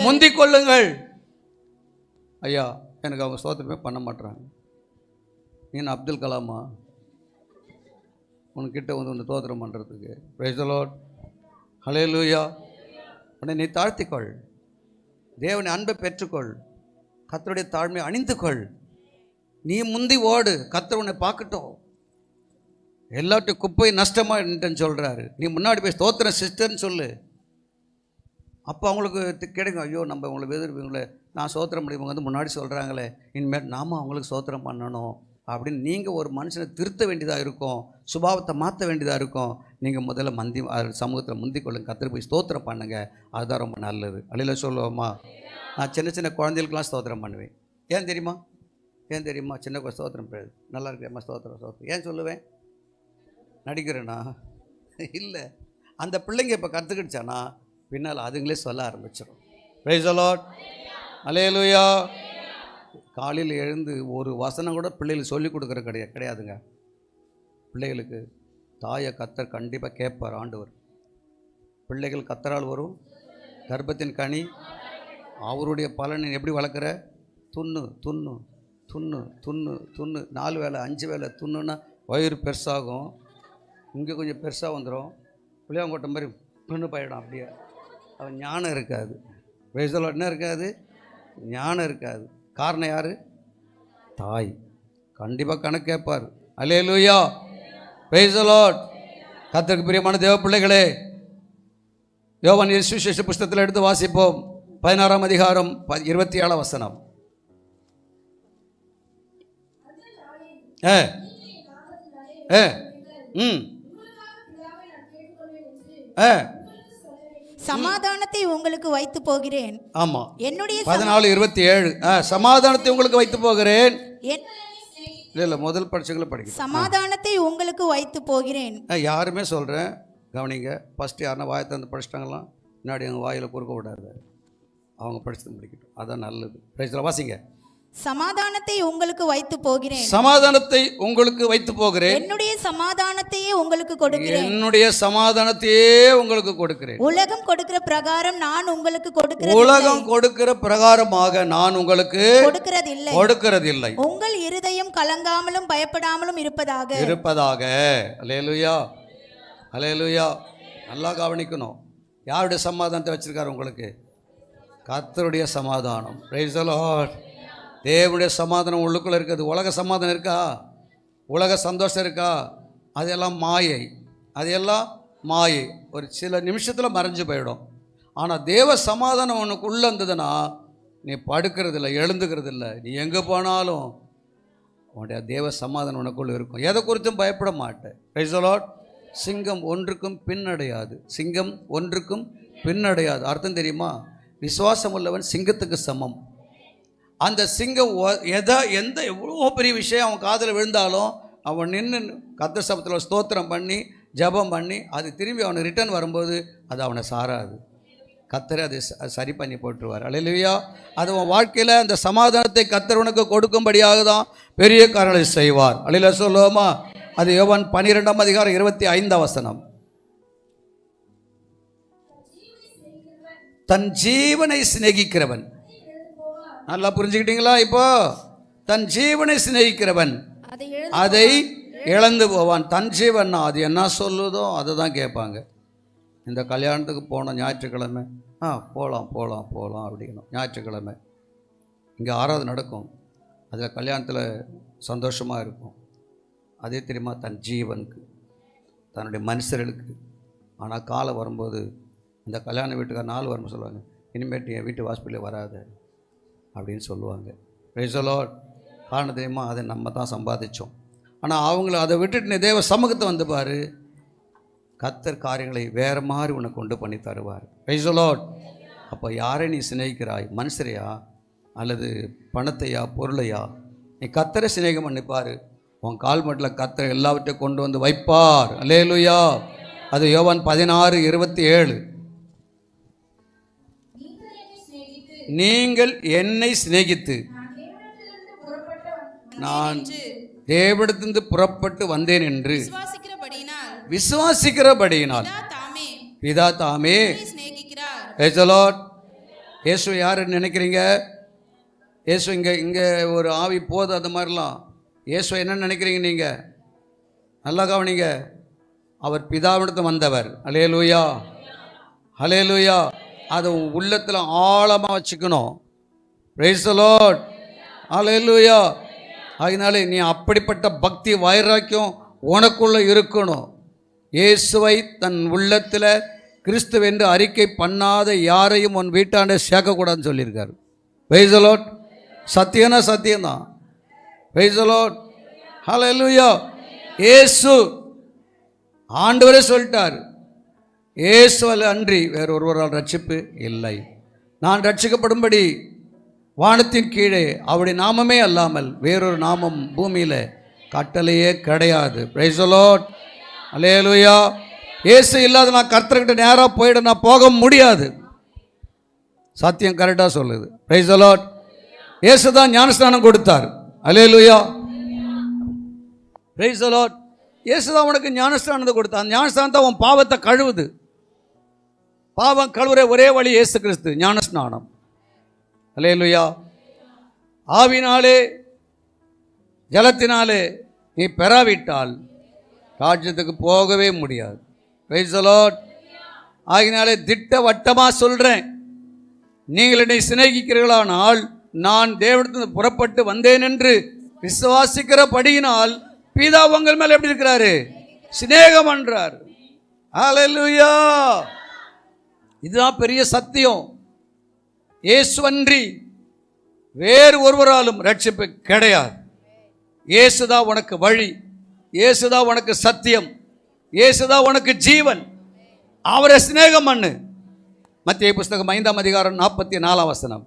முந்திக் கொள்ளுங்கள். ஐயா, எனக்கு அவங்க சோதனை பண்ண மாட்டாங்க. நீ அப்துல் கலாமா? உனக்கிட்ட வந்து தோத்திரம் பண்ணுறதுக்கு. Praise the Lord. ஹல்லேலூயா. உன்னை நீ தாழ்த்திக்கொள், தேவனை அன்பை பெற்றுக்கொள், கர்த்தருடைய தாழ்மையை அணிந்துக்கொள். நீ முந்தி ஓடு, கர்த்தர் உன்னை பார்க்கட்டும். எல்லாத்தையும் குப்பை நஷ்டமாக இருந்துட்டேன்னு சொல்கிறாரு. நீ முன்னாடி போய் ஸ்தோத்திரம் சிஸ்டர்ன்னு சொல்லு. அப்போ அவங்களுக்கு கிடைக்கும். ஐயோ நம்ம இவங்களை இவங்களை நான் சோத்திரம் பண்ணி இவங்க வந்து முன்னாடி சொல்கிறாங்களே, இனிமேல் நாம அவங்களுக்கு சோத்திரம் பண்ணணும் அப்படின்னு நீங்கள் ஒரு மனுஷனை திருத்த வேண்டியதாக இருக்கும், சுபாவத்தை மாற்ற வேண்டியதாக இருக்கும். நீங்கள் முதல்ல சமூகத்தில் முந்திக்கொள்ளுங்க, கத்திரி போய் ஸ்தோத்திரம் பண்ணுங்க. அதுதான் ரொம்ப நல்லது. அல்லையில சொல்லுவோமா? நான் சின்ன சின்ன குழந்தைகளுக்கெல்லாம் ஸ்தோத்திரம் பண்ணுவேன். ஏன் தெரியுமா? சின்ன ஸ்தோத்திரம் நல்லா இருக்கேம்மா, ஸ்தோத்திரம் ஏன் சொல்லுவேன்? நடிக்கிறேன்னா இல்லை, அந்த பிள்ளைங்க இப்போ கற்றுக்கிடுச்சானா பின்னால் அதுங்களே சொல்ல ஆரம்பிச்சிடும். பிரைஸ் தி லார்ட், அல்லேலூயா. காலையில் எழுந்து ஒரு வசனம் கூட பிள்ளைகளுக்கு சொல்லிக் கொடுக்குற கிடையாதுங்க. பிள்ளைகளுக்கு தாயை கத்தர் கண்டிப்பாக கேட்பார் ஆண்டவர். பிள்ளைகள் கத்தரால் வரும் கர்ப்பத்தின் கனி அவருடைய பலனை எப்படி வளர்க்குற? துண்ணு துண்ணு துண்ணு துண்ணு துண்ணு 4 வேளை 5 வேளை துண்ணுன்னா வயிறு பெருசாகும், இங்கே கொஞ்சம் பெருசாக வந்துடும். புளியாங்கொட்டை மாதிரி துண்ணு போயிடும். அப்படியே அவன் ஞானம் இருக்காது. வயசில் என்ன இருக்காது? ஞானம் இருக்காது. காரணம் யார்? தாய். கண்டிப்பாக கணக்கு கேட்பார். அல்லேலூயா, பிரைஸ் தி லார்ட். கர்த்தருக்கு பிரியமான தேவ பிள்ளைகளே, யோவான் சுவிசேஷ புஸ்தகத்தில் எடுத்து வாசிப்போம். 16ஆம் அதிகாரம் 27ஆம் வசனம். சமாதானத்தை உங்களுக்கு வைத்து போகிறேன். ஆமா, என்னுடைய 14:27. சமாதானத்தை உங்களுக்கு வைத்து போகிறேன். இல்ல முதல் படிச்சவங்கள படிக்க. சமாதானத்தை உங்களுக்கு வைத்து போகிறேன். யாருமே சொல்றேன் கவனிங்க. ஃபர்ஸ்ட் யாருன்னா வாயை திறந்து படிச்சிட்டாங்களாம், முன்னாடி அவங்க வாயில குறுக்க விடாது, அவங்க படிச்சு முடிக்கட்டும். அதான் நல்லது. பிரைஸ்ல வாசிங்க. சமாதானத்தை உங்களுக்கு வைத்து போகிறேன். சமாதானத்தை உங்களுக்கு வைத்து போகிறேன். என்னுடைய சமாதானத்தையே உங்களுக்கு கொடுக்கிறேன். என்னுடைய சமாதானத்தையே உங்களுக்கு கொடுக்கிறேன். உலகம் கொடுக்கிற பிரகாரம் நான் உங்களுக்கு கொடுக்கிறேன். உலகம் கொடுக்கிற பிரகாரமாக நான் உங்களுக்கு கொடுக்கிறதில்லை. உங்கள் இருதயம் கலங்காமலும் பயப்படாமலும் இருப்பதாக. அல்லேலூயா, அல்லேலூயா. நல்லா கவனிக்கணும். யாருடைய சமாதானத்தை வச்சிருக்காரு உங்களுக்கு? கர்த்தருடைய சமாதானம். Price the Lord. தேவனுடைய சமாதானம் உள்ளுக்குள்ளே இருக்குது. உலக சமாதானம் இருக்கா? உலக சந்தோஷம் இருக்கா? அதெல்லாம் மாயை, அதெல்லாம் மாயை. ஒரு சில நிமிஷத்தில் மறைஞ்சு போயிடும். ஆனால் தேவ சமாதானம் உனக்கு உள்ளே இருந்ததுன்னா நீ படுக்கிறதில்ல, எழுந்துக்கிறதில்ல, நீ எங்கே போனாலும் உன்னுடைய தேவ சமாதானம் உனக்குள்ளே இருக்கும். எதை குறித்தும் பயப்பட மாட்டேன். Price the Lord. சிங்கம் ஒன்றுக்கும் பின்னடையாது. சிங்கம் ஒன்றுக்கும் பின்னடையாது. அர்த்தம் தெரியுமா? விசுவாசம் உள்ளவன் சிங்கத்துக்கு சமம். அந்த சிங்கம் எந்த எவ்வளோ பெரிய விஷயம் அவன் காதில் விழுந்தாலும் அவன் நின்று கர்த்தர் சமூகத்தில் ஸ்தோத்திரம் பண்ணி ஜெபம் பண்ணி அது திரும்பி அவனை ரிட்டர்ன் வரும்போது அது அவனை சாராது. கர்த்தர் அதை சரி பண்ணி போட்டுருவார். அல்லேலூயா. அது உன் வாழ்க்கையில் அந்த சமாதானத்தை கர்த்தர் உனக்கு கொடுக்கும்படியாக தான் பெரிய காரியங்களை செய்வார். அல்லேலூயா சொல்லுவோமா? அது யோவான் 12ஆம் அதிகாரம் 25ஆம் வசனம். தன் ஜீவனை சிநேகிக்கிறவன். நல்லா புரிஞ்சுக்கிட்டீங்களா? இப்போ தன் ஜீவனை சிநேகிக்கிறவன் அதை இழந்து போவான். தன் ஜீவன்னா அது என்ன சொல்லுதோ அதை தான் கேட்பாங்க. இந்த கல்யாணத்துக்கு போனோம் ஞாயிற்றுக்கிழமை, போகலாம் போகலாம் போகலாம் அப்படிங்கணும். ஞாயிற்றுக்கிழமை இங்கே ஆராதனை நடக்கும், அதில் கல்யாணத்தில் சந்தோஷமாக இருக்கும். அதே தெரியுமா? தன் ஜீவனுக்கு, தன்னுடைய மனுஷர்களுக்கு. ஆனால் காலம் வரும்போது இந்த கல்யாண வீட்டுக்கார நாள் வரும்போது சொல்லுவாங்க, இனிமேட்டு என் வீட்டு வாசப்படியில் வராது அப்படின்னு சொல்லுவாங்க. Price the Lord. காரணம் தெரியுமா? அதை நம்ம தான் சம்பாதிச்சோம். ஆனால் அவங்கள அதை விட்டுட்டு தேவ சமூகத்தை வந்து பாரு, கர்த்தர் காரியங்களை வேறு மாதிரி உன்னை கொண்டு பண்ணி தருவார். Price the Lord. அப்போ யாரை நீ சிநேகிக்கிறாய்? மனுஷரையா அல்லது பணத்தையா பொருளையா? நீ கர்த்தரை சிநேகம் பண்ணிப்பார். உன் கால் மட்டில் கர்த்தர் எல்லாவற்றையும் கொண்டு வந்து வைப்பார். அல்லேலூயா. அது யோவான் 16:27. நீங்கள் என்னை சிநேகித்து நான் தேவனிடத்திலிருந்து புறப்பட்டு வந்தேன் என்று விசுவாசிக்கிறபடியினால் பிதா தாமே. இயேசு யாருன்னு நினைக்கிறீங்க? இயேசு இங்கே ஒரு ஆவி போதும் அது மாதிரிலாம். இயேசு என்னன்னு நினைக்கிறீங்க நீங்கள்? நல்லா கவனிங்க. அவர் பிதாவிடத்து வந்தவர். அல்லேலூயா, அல்லேலூயா. அதை உள்ளத்தில் ஆழமாக வச்சுக்கணும். பிரைஸ் தி லார்ட், அல்லேலூயா. அதனால நீ அப்படிப்பட்ட பக்தி வைராக்கியம் உனக்குள்ள இருக்கணும். இயேசுவை தன் உள்ளத்தில் கிறிஸ்துவென்று அறிக்கை பண்ணாத யாரையும் உன் வீட்டாண்ட சேர்க்கக்கூடாதுன்னு சொல்லியிருக்காரு. Praise the Lord. சத்தியம்னா சத்தியம்தான். Praise the Lord. ஹல்லேலூயா. இயேசு ஆண்டவரே சொல்லிட்டார், இயேசுவால் அன்றி வேறு ஒருவரால் ரட்சிப்பு இல்லை. நான் ரட்சிக்கப்படும்படி வானத்தின் கீழே அவருடைய நாமமே அல்லாமல் வேறொரு நாமம் பூமியில் கட்டளையே கிடையாது. Praise the Lord. ஹல்லேலூயா. இயேசு இல்லாத நான் கர்த்தர்கிட்ட நேராக போயிட நான் போக முடியாது. சத்தியம் கரெக்டாக சொல்லுது. Praise the Lord. இயேசு தான் ஞானஸ்நானம் கொடுத்தார். ஹல்லேலூயா. Praise the Lord. இயேசு தான் உனக்கு ஞானஸ்நானத்தை கொடுத்தார். அந்த ஞானஸ்நானம் தான் உன் பாவத்தை கழுவுது. பாவம் கழுவுற ஒரே வழி இயேசு கிறிஸ்து, ஞானஸ்நானம். ஹல்லேலூயா. ஆவினாலே ஜலத்தினாலே நீ பெறாவிட்டால் ராஜ்யத்துக்கு போகவே முடியாது. Praise the Lord. ஆகினாலே திட்டவட்டமாக சொல்கிறேன், நீங்கள் என்னை சிநேகிக்கிறீர்களானால் நான் தேவனிடத்தில் புறப்பட்டு வந்தேன் என்று விசுவாசிக்கிறபடியினால் பிதா உங்கள் மேல் எப்படி இருக்கிறாரு? சிநேகம் பண்றார். ஹல்லேலூயா. இதுதான் பெரிய சத்தியம். இயேசுவன்றி வேறு ஒருவராலும் ரட்சிப்பு கிடையாது. இயேசுதான் உனக்கு வழி, இயேசுதான் உனக்கு சத்தியம், இயேசுதான் உனக்கு ஜீவன். அவரை சிநேகம் பண்ணு. மத்தேயு புஸ்தகம் 5ஆம் அதிகாரம் 44ஆம் வசனம்.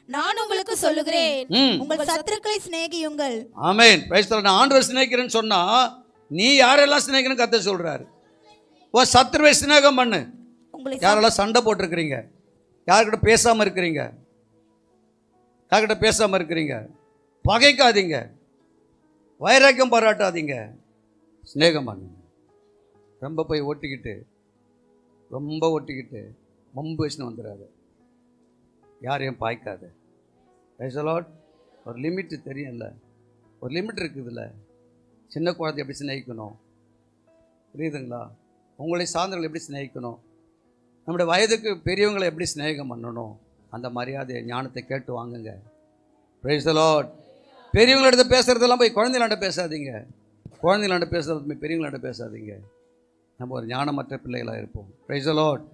நான் உங்களுக்கு சொல்லுகிறேன், உங்கள் சத்துருக்களை சிநேகியுங்கள். ஆமென். Praise the Lord. நான் ஆண்டவரை சிநேகிக்கிறேன்னு சொன்னா நீ யாரெல்லாம் சிநேகிக்கணும் கர்த்தர் சொல்றாரு. ஓ, சத்துருவை சிநேகம் பண்ணு. யாரெல்லாம் சண்டை போட்டிருக்கிறீங்க, யார்கிட்ட பேசாம இருக்கிறீங்க, யார்கிட்ட பேசாம இருக்கிறீங்க, பகைக்காதீங்க, வைராக்கியம் பாராட்டாதீங்க, சிநேகம் பண்ணுங்க. ரொம்ப போய் ஒட்டிக்கிட்டு மம்பு வச்சுன்னு வந்துடாது, யாரையும் பாய்க்காது. Praise the Lord. ஒரு லிமிட்டு தெரியும்ல, ஒரு லிமிட் இருக்குதுல்ல. சின்ன குழந்தை எப்படி சிநேகிக்கணும் புரியுதுங்களா? உங்களை சார்ந்தவர்கள் எப்படி சிநேகிக்கணும், நம்முடைய வயதுக்கு பெரியவங்களை எப்படி சிநேகம் பண்ணணும், அந்த மரியாதை ஞானத்தை கேட்டு வாங்குங்க. Price the Lord. பெரியவங்கள்ட்ட பேசுகிறதெல்லாம் போய் குழந்தைகளாண்ட பேசாதீங்க, குழந்தைகளாண்ட பேசுகிறது பெரியவங்களாண்ட பேசாதீங்க. நம்ம ஒரு ஞானமற்ற பிள்ளைகளாக இருப்போம். Price the Lord.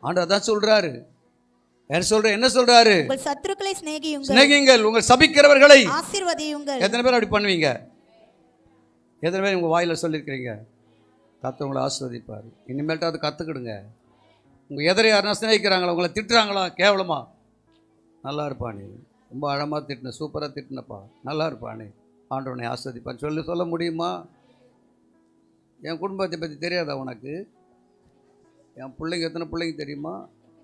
ஆண்டவர் தான் சொல்கிறாரு. என்ன சொல்றாரு? உங்கள் சத்துருக்களை சிநேகியுங்கள், உங்கள் சபிக்கிறவர்களை ஆசீர்வதியுங்கள். எத்தனை பேர் அப்படி பண்ணுவீங்க? எத்தனை பேர் உங்கள் வாயில் சொல்லியிருக்கிறீங்க? கர்த்தர் உங்களை ஆசீர்வதிப்பார். இனிமேல்ட்டு அது கற்றுக்கிடுங்க. உங்கள் எதிரை யாருன்னா சிநேகிக்கிறாங்களா, உங்களை திட்டுறாங்களா கேவலமா, நல்லா இருப்பானே, ரொம்ப அழமாக திட்டின, சூப்பராக திட்டினப்பா, நல்லா இருப்பானே, ஆண்டவனை ஆசீர்வதிப்பான்னு சொல்ல முடியுமா? என் குடும்பத்தை பற்றி தெரியாதா உனக்கு? என் பிள்ளைங்க எத்தனை பிள்ளைங்க தெரியுமா?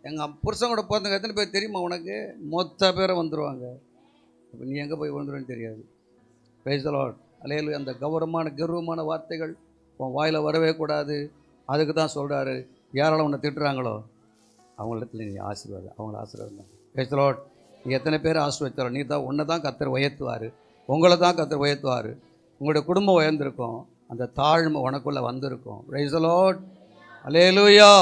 எங்கள் புருஷன் கூட பிறந்தவங்க எத்தனை பேர் தெரியுமா உனக்கு? மொத்த பேரை வந்துடுவாங்க. இப்போ நீ எங்கே போய் வந்துடுவேன்னு தெரியாது. Praise the Lord. அல்லேலூயா. அந்த கௌரவமான வார்த்தைகள் உன் வாயில் வரவே கூடாது. அதுக்கு தான் சொல்கிறாரு, யாராலும் உன்னை திட்டுறாங்களோ அவங்களிடத்துல நீ ஆசீர்வாதம், அவங்கள ஆசீர்வாதம். Price the Lord. நீ எத்தனை பேர் ஆசீர்வதித்தாரோ நீ தான், உன்னை தான் கர்த்தர் உயர்த்துவார், உங்களை தான் கர்த்தர் உயர்த்துவார். உங்களுடைய குடும்பம் உயர்ந்திருக்கும், அந்த தாழ்மை உனக்குள்ளே வந்திருக்கும். Praise the Lord. அல்லேலூயா.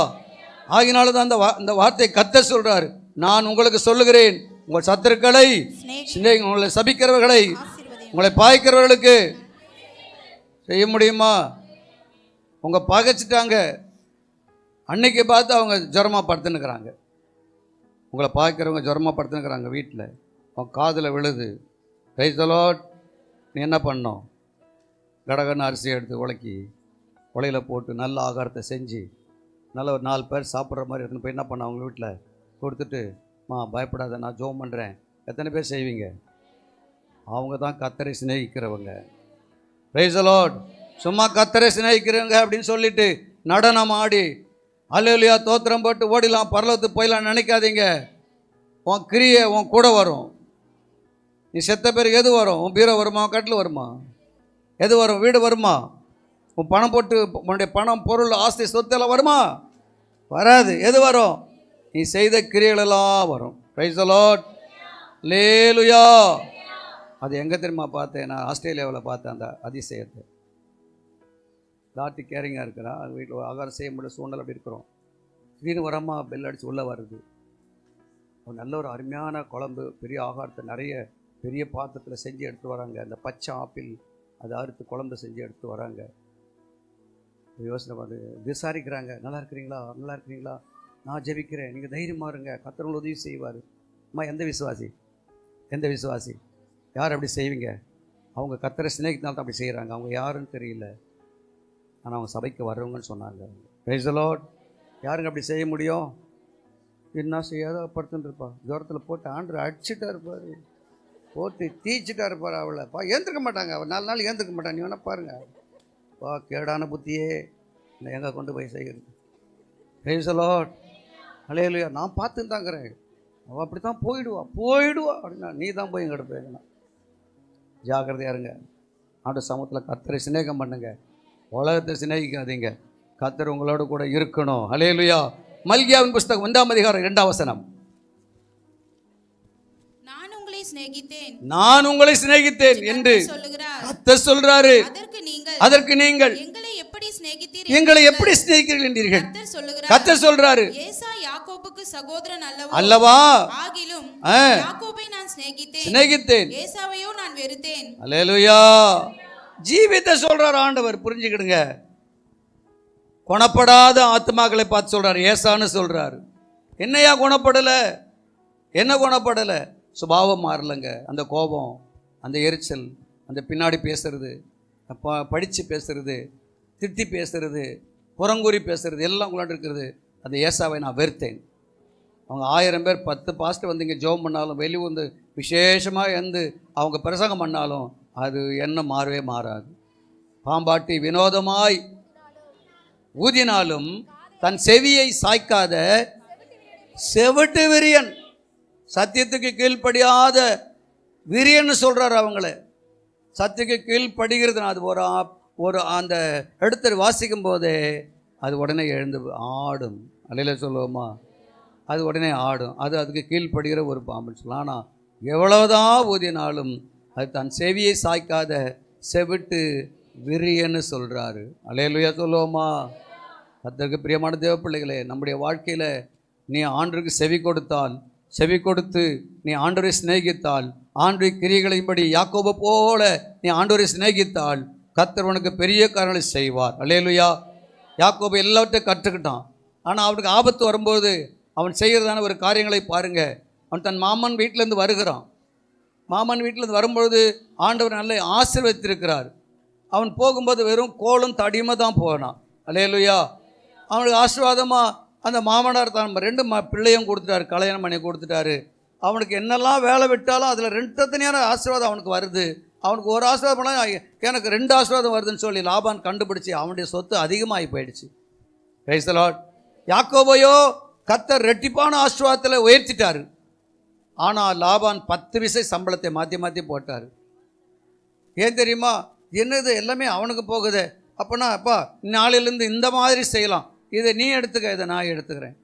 ஆகினால தான் அந்த வார்த்தை கர்த்தர் சொல்றாரு, நான் உங்களுக்கு சொல்லுகிறேன், உங்கள் சத்துருக்களை சிநேகியுங்கள், உங்களை சபிக்கிறவர்களை, உங்களை பாய்க்கிறவர்களுக்கு செய்ய முடியுமா? உங்க பகைச்சிட்டாங்க, அன்னைக்கு பார்த்து அவங்க ஜுரமாக படுத்துன்னுக்கிறாங்க, உங்களை பாய்க்கிறவங்க ஜுரமாக படுத்துன்னுக்கிறாங்க வீட்டில், உன் காதில் விழுது. Price the Lord. நீ என்ன பண்ணோம்? கடகன்னு அரிசி எடுத்து உலையில் போட்டு நல்ல ஆகாரத்தை செஞ்சு நல்ல ஒரு 4 பேர் சாப்பிட்ற மாதிரி எடுத்துன்னு போய் என்ன பண்ண அவங்க வீட்டில் கொடுத்துட்டு, பயப்படாத நான் ஜோம் பண்ணுறேன். எத்தனை பேர் செய்வீங்க? அவங்க தான் கர்த்தரை சிநேகிக்கிறவங்க. Price the Lord. சும்மா கர்த்தரை சிநேகிக்கிறவங்க அப்படின்னு சொல்லிட்டு நடனம் ஆடி அல்லேலூயா தோத்திரம் போட்டு ஓடிலாம் பரலோகத்துக்கு போயிடலாம் நினைக்காதீங்க. உன் கிரியை உன் கூட வரும். நீ செத்த பேருக்கு எது வரும்? உன் பீரோ வருமா, கட்டில் வருமா, எது வரும்? வீடு வருமா? உன் பணம் போட்டு உன்னுடைய பணம், பொருள், ஆஸ்தி, சொத்தெல்லாம் வருமா? வராது. எது வரும்? நீ செய்த கிரியைகளெல்லாம் வரும். Praise the Lord. அல்லேலூயா. அது எங்கே தெரியுமா பார்த்தேன்? நான் ஆஸ்திரேலியாவில் பார்த்தேன் அந்த அதிசயத்தை. லாட்டி கேரிங்காக இருக்கிறா, அது வீட்டில் ஆகாரம் செய்ய முடியல, சூழ்நிலை அப்படி இருக்கிறோம். திடீர்னு வரமா பெல் அடித்து உள்ளே வருது. ஒரு நல்ல ஒரு அருமையான குழம்பு, பெரிய ஆகாரத்தை நிறைய பெரிய பாத்திரத்தில் செஞ்சு எடுத்து வராங்க. அந்த பச்சை ஆப்பிள் அதை அறுத்து குழம்பு செஞ்சு எடுத்து வராங்க. யோசனை பார்த்து விசாரிக்கிறாங்க, நல்லா இருக்கிறீங்களா, நல்லா இருக்கிறீங்களா, நான் ஜெபிக்கிறேன், நீங்கள் தைரியமாக இருங்க, கர்த்தர் உதவி செய்வார். அம்மா எந்த விசுவாசி, எந்த விசுவாசி, யார் அப்படி செய்வீங்க? அவங்க கர்த்தரை சிநேகித்தால் தான் அப்படி செய்கிறாங்க. அவங்க யாருன்னு தெரியல, ஆனால் அவங்க சபைக்கு வர்றவங்கன்னு சொன்னாங்க. Price the Lord. யாருங்க அப்படி செய்ய முடியும்? என்ன செய்யாத படுத்துன்னு இருப்பா, ஜோரத்தில் போட்டு ஆண்டவர் அடிச்சுட்டா இருப்பார், போட்டு தீச்சிட்டா இருப்பார். அவளை ஏந்திருக்க மாட்டாங்க, அவள் 4 நாள் ஏந்திருக்க மாட்டாங்க. நீ வேணா பாருங்க, கேடான புத்தியே நான் எங்கே கொண்டு போய் செய்கிறது. Praise the Lord. ஹல்லேலூயா. நான் பார்த்துன்னு தாங்கிறேன், அவள் அப்படி தான் போயிடுவா அப்படின்னா நீ தான் போய் எங்கிட்ட போயிருந்தா. ஜாக்கிரதையா இருங்க. ஆண்டு சமூகத்தில் கர்த்தரை சிநேகம் பண்ணுங்க, உலகத்தை சிநேகிக்காதீங்க. கர்த்தர் உங்களோட கூட இருக்கணும். ஹல்லேலூயா. மல்கியாவின் புஸ்தகம் 1ஆம் அதிகாரம் 2ஆம் வசனம். நான் உங்களை சிநேகித்தேன் என்று கர்த்தர் சொல்றாரு. அதற்கு நீங்கள் எங்களை எப்படி சிநேகிக்கிறீர்கள் என்றீர்கள். கர்த்தர் சொல்றாரு, யாக்கோபுக்கு சகோதரன் அல்லவா, ஆகிலும் யாக்கோபை நான் சிநேகித்தேன், ஏசாவையோ நான் வெறுத்தேன். அல்லேலூயா. ஜீவித்தை சொல்றார் ஆண்டவர், புரிஞ்சுக்கிடுங்க. குணப்படாத ஆத்மாக்களை பார்த்து சொல்றாரு, ஏசான்னு சொல்றாரு. என்னையா குணப்படலை, என்ன குணப்படலை? சுபாவம் மாறலைங்க. அந்த கோபம், அந்த எரிச்சல், அந்த பின்னாடி பேசுறது, படித்து பேசுறது, திட்டி பேசுறது, புறங்கூறி பேசுறது எல்லாம் உங்களாண்டு இருக்கிறது. அந்த ஏசாவை நான் வெறுத்தேன். அவங்க 1000 பேர் 10 பாஸ்டர் வந்து இங்கே ஜெபம் பண்ணாலும், வெளியே வந்து விசேஷமாக இருந்து அவங்க பிரசங்கம் பண்ணாலும் அது என்ன மாறவே மாறாது. பாம்பாட்டி வினோதமாய் ஊதினாலும் தன் செவியை சாய்க்காத செவிட்டு விரியன், சத்தியத்துக்கு கீழ்ப்படியாத விரியன்னு சொல்கிறார். அவங்கள சத்தியத்துக்கு கீழ்ப்படுகிறது. அது ஒரு அந்த எடுத்து வாசிக்கும் போதே அது உடனே எழுந்து ஆடும். அல்லையில சொல்லுவோமா, அது உடனே ஆடும். அது அதுக்கு கீழ்ப்படுகிற ஒரு பாம்புன்னு சொல்லலாம். ஆனால் எவ்வளவுதான் ஊதினாலும் அது தன் செவியை சாய்க்காத செவிட்டு விரியன்னு சொல்கிறாரு. அல்லேலூயா சொல்லுவோமா. அதற்கு பிரியமான தேவ பிள்ளைகளே, நம்முடைய வாழ்க்கையில் நீ ஆண்டவருக்கு செவி கொடுத்தால், செவி கொடுத்து நீ ஆண்டவரை சிநேகித்தால், ஆண்டவருடைய கிரியைகளின்படி யாக்கோபு போல நீ ஆண்டவரை சிநேகித்தால், கர்த்தர் உனக்கு பெரிய காரியங்களை செய்வார். அல்லேலூயா. யாக்கோபு எல்லாவற்றையும் கற்றுக்கிட்டான். ஆனால் அவனுக்கு ஆபத்து வரும்போது அவன் செய்கிறதான ஒரு காரியங்களை பாருங்க. அவன் தன் மாமன் வீட்டிலேருந்து வருகிறான். மாமன் வீட்டிலேருந்து வரும்பொழுது ஆண்டவர் நல்ல ஆசீர்வதித்திருக்கிறார். அவன் போகும்போது வெறும் கோலும் தடியுமா தான் போனான். அல்லேலூயா. அவனுக்கு ஆசீர்வாதமாக அந்த மாமனார் தான் 2 பிள்ளையும் கொடுத்துட்டாரு, கல்யாணம் பண்ணி கொடுத்துட்டாரு. அவனுக்கு என்னெல்லாம் வேலை விட்டாலும் அதில் 2 தனியான ஆசீர்வாதம் அவனுக்கு வருது. அவனுக்கு ஒரு ஆசீர்வாதம் பண்ணால் எனக்கு 2 ஆசீர்வாதம் வருதுன்னு சொல்லி லாபான் கண்டுபிடிச்சி அவனுடைய சொத்து அதிகமாகி போயிடுச்சு. Price the Lord. யாக்கோபையோ கர்த்தர் ரெட்டிப்பான ஆசீர்வாதத்தில் உயர்த்திட்டார். ஆனால் லாபான் 10 விசை சம்பளத்தை மாற்றி மாற்றி போட்டார். ஏன் தெரியுமா? என்னது எல்லாமே அவனுக்கு போகுது. அப்போனா அப்பா நாளிலேருந்து இந்த மாதிரி செய்யலாம், இதை நீ எடுத்துக்க, இதை நான் எடுத்துக்கிறேன்.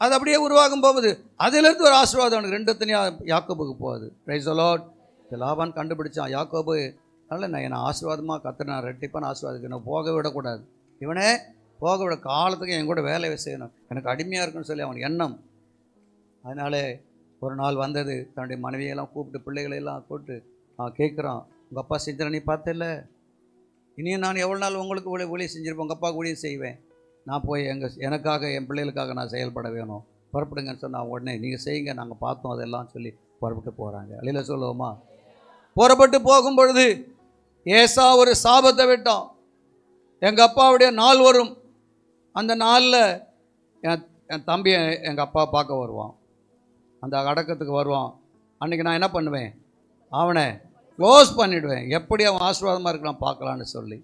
அது அப்படியே உருவாகும் போகுது. அதிலிருந்து ஒரு ஆசீர்வாதம் அவனுக்கு 2 தனியாக யாக்கோபுக்கு போகுது. Praise the Lord. லாபான் கண்டுபிடிச்சான், யாக்கோபு அதனால் நான் என்னை ஆசீர்வாதமாக கர்த்தர் நான் ரெட்டிப்பான ஆசீர்வாதத்துக்கு நான் போக விடக்கூடாது, இவனே போக விட காலத்துக்கு என் கூட வேலையை செய்யணும், எனக்கு அடிமையாக இருக்குன்னு சொல்லி அவன் எண்ணம். அதனாலே ஒரு நாள் வந்தது, தன்னுடைய மனைவியெல்லாம் கூப்பிட்டு பிள்ளைகளையெல்லாம் கூப்பிட்டு அவன் கேட்குறான், உங்கள் அப்பா செஞ்சிட நீ பார்த்தல, இனியும் நான் எவ்வளோ நாள் உங்களுக்கு ஊழியம் செஞ்சுருப்பேன், உங்கள் அப்பாவுக்கு ஊழியம் செய்வேன், நான் போய் எனக்காக என் பிள்ளைகளுக்காக நான் செயல்பட வேணும், புறப்படுங்கன்னு சொன்னால் உடனே நீங்கள் செய்யுங்க, நாங்கள் பார்த்தோம் அதெல்லாம் சொல்லி புறப்பட்டு போகிறாங்க. அல்லையில சொல்லுவோமா. புறப்பட்டு போகும் பொழுது ஏசா ஒரு சாபத்தை விட்டான். எங்கள் அப்பாவுடைய நாள் வரும், அந்த நாளில் என் தம்பி எங்கள் அப்பா பார்க்க வருவான், அந்த அடக்கத்துக்கு வருவான். அன்றைக்கி நான் என்ன பண்ணுவேன், அவனை க்ளோஸ் பண்ணிவிடுவேன், எப்படி அவன் ஆசீர்வாதமாக இருக்கலாம் பார்க்கலான்னு சொல்லி.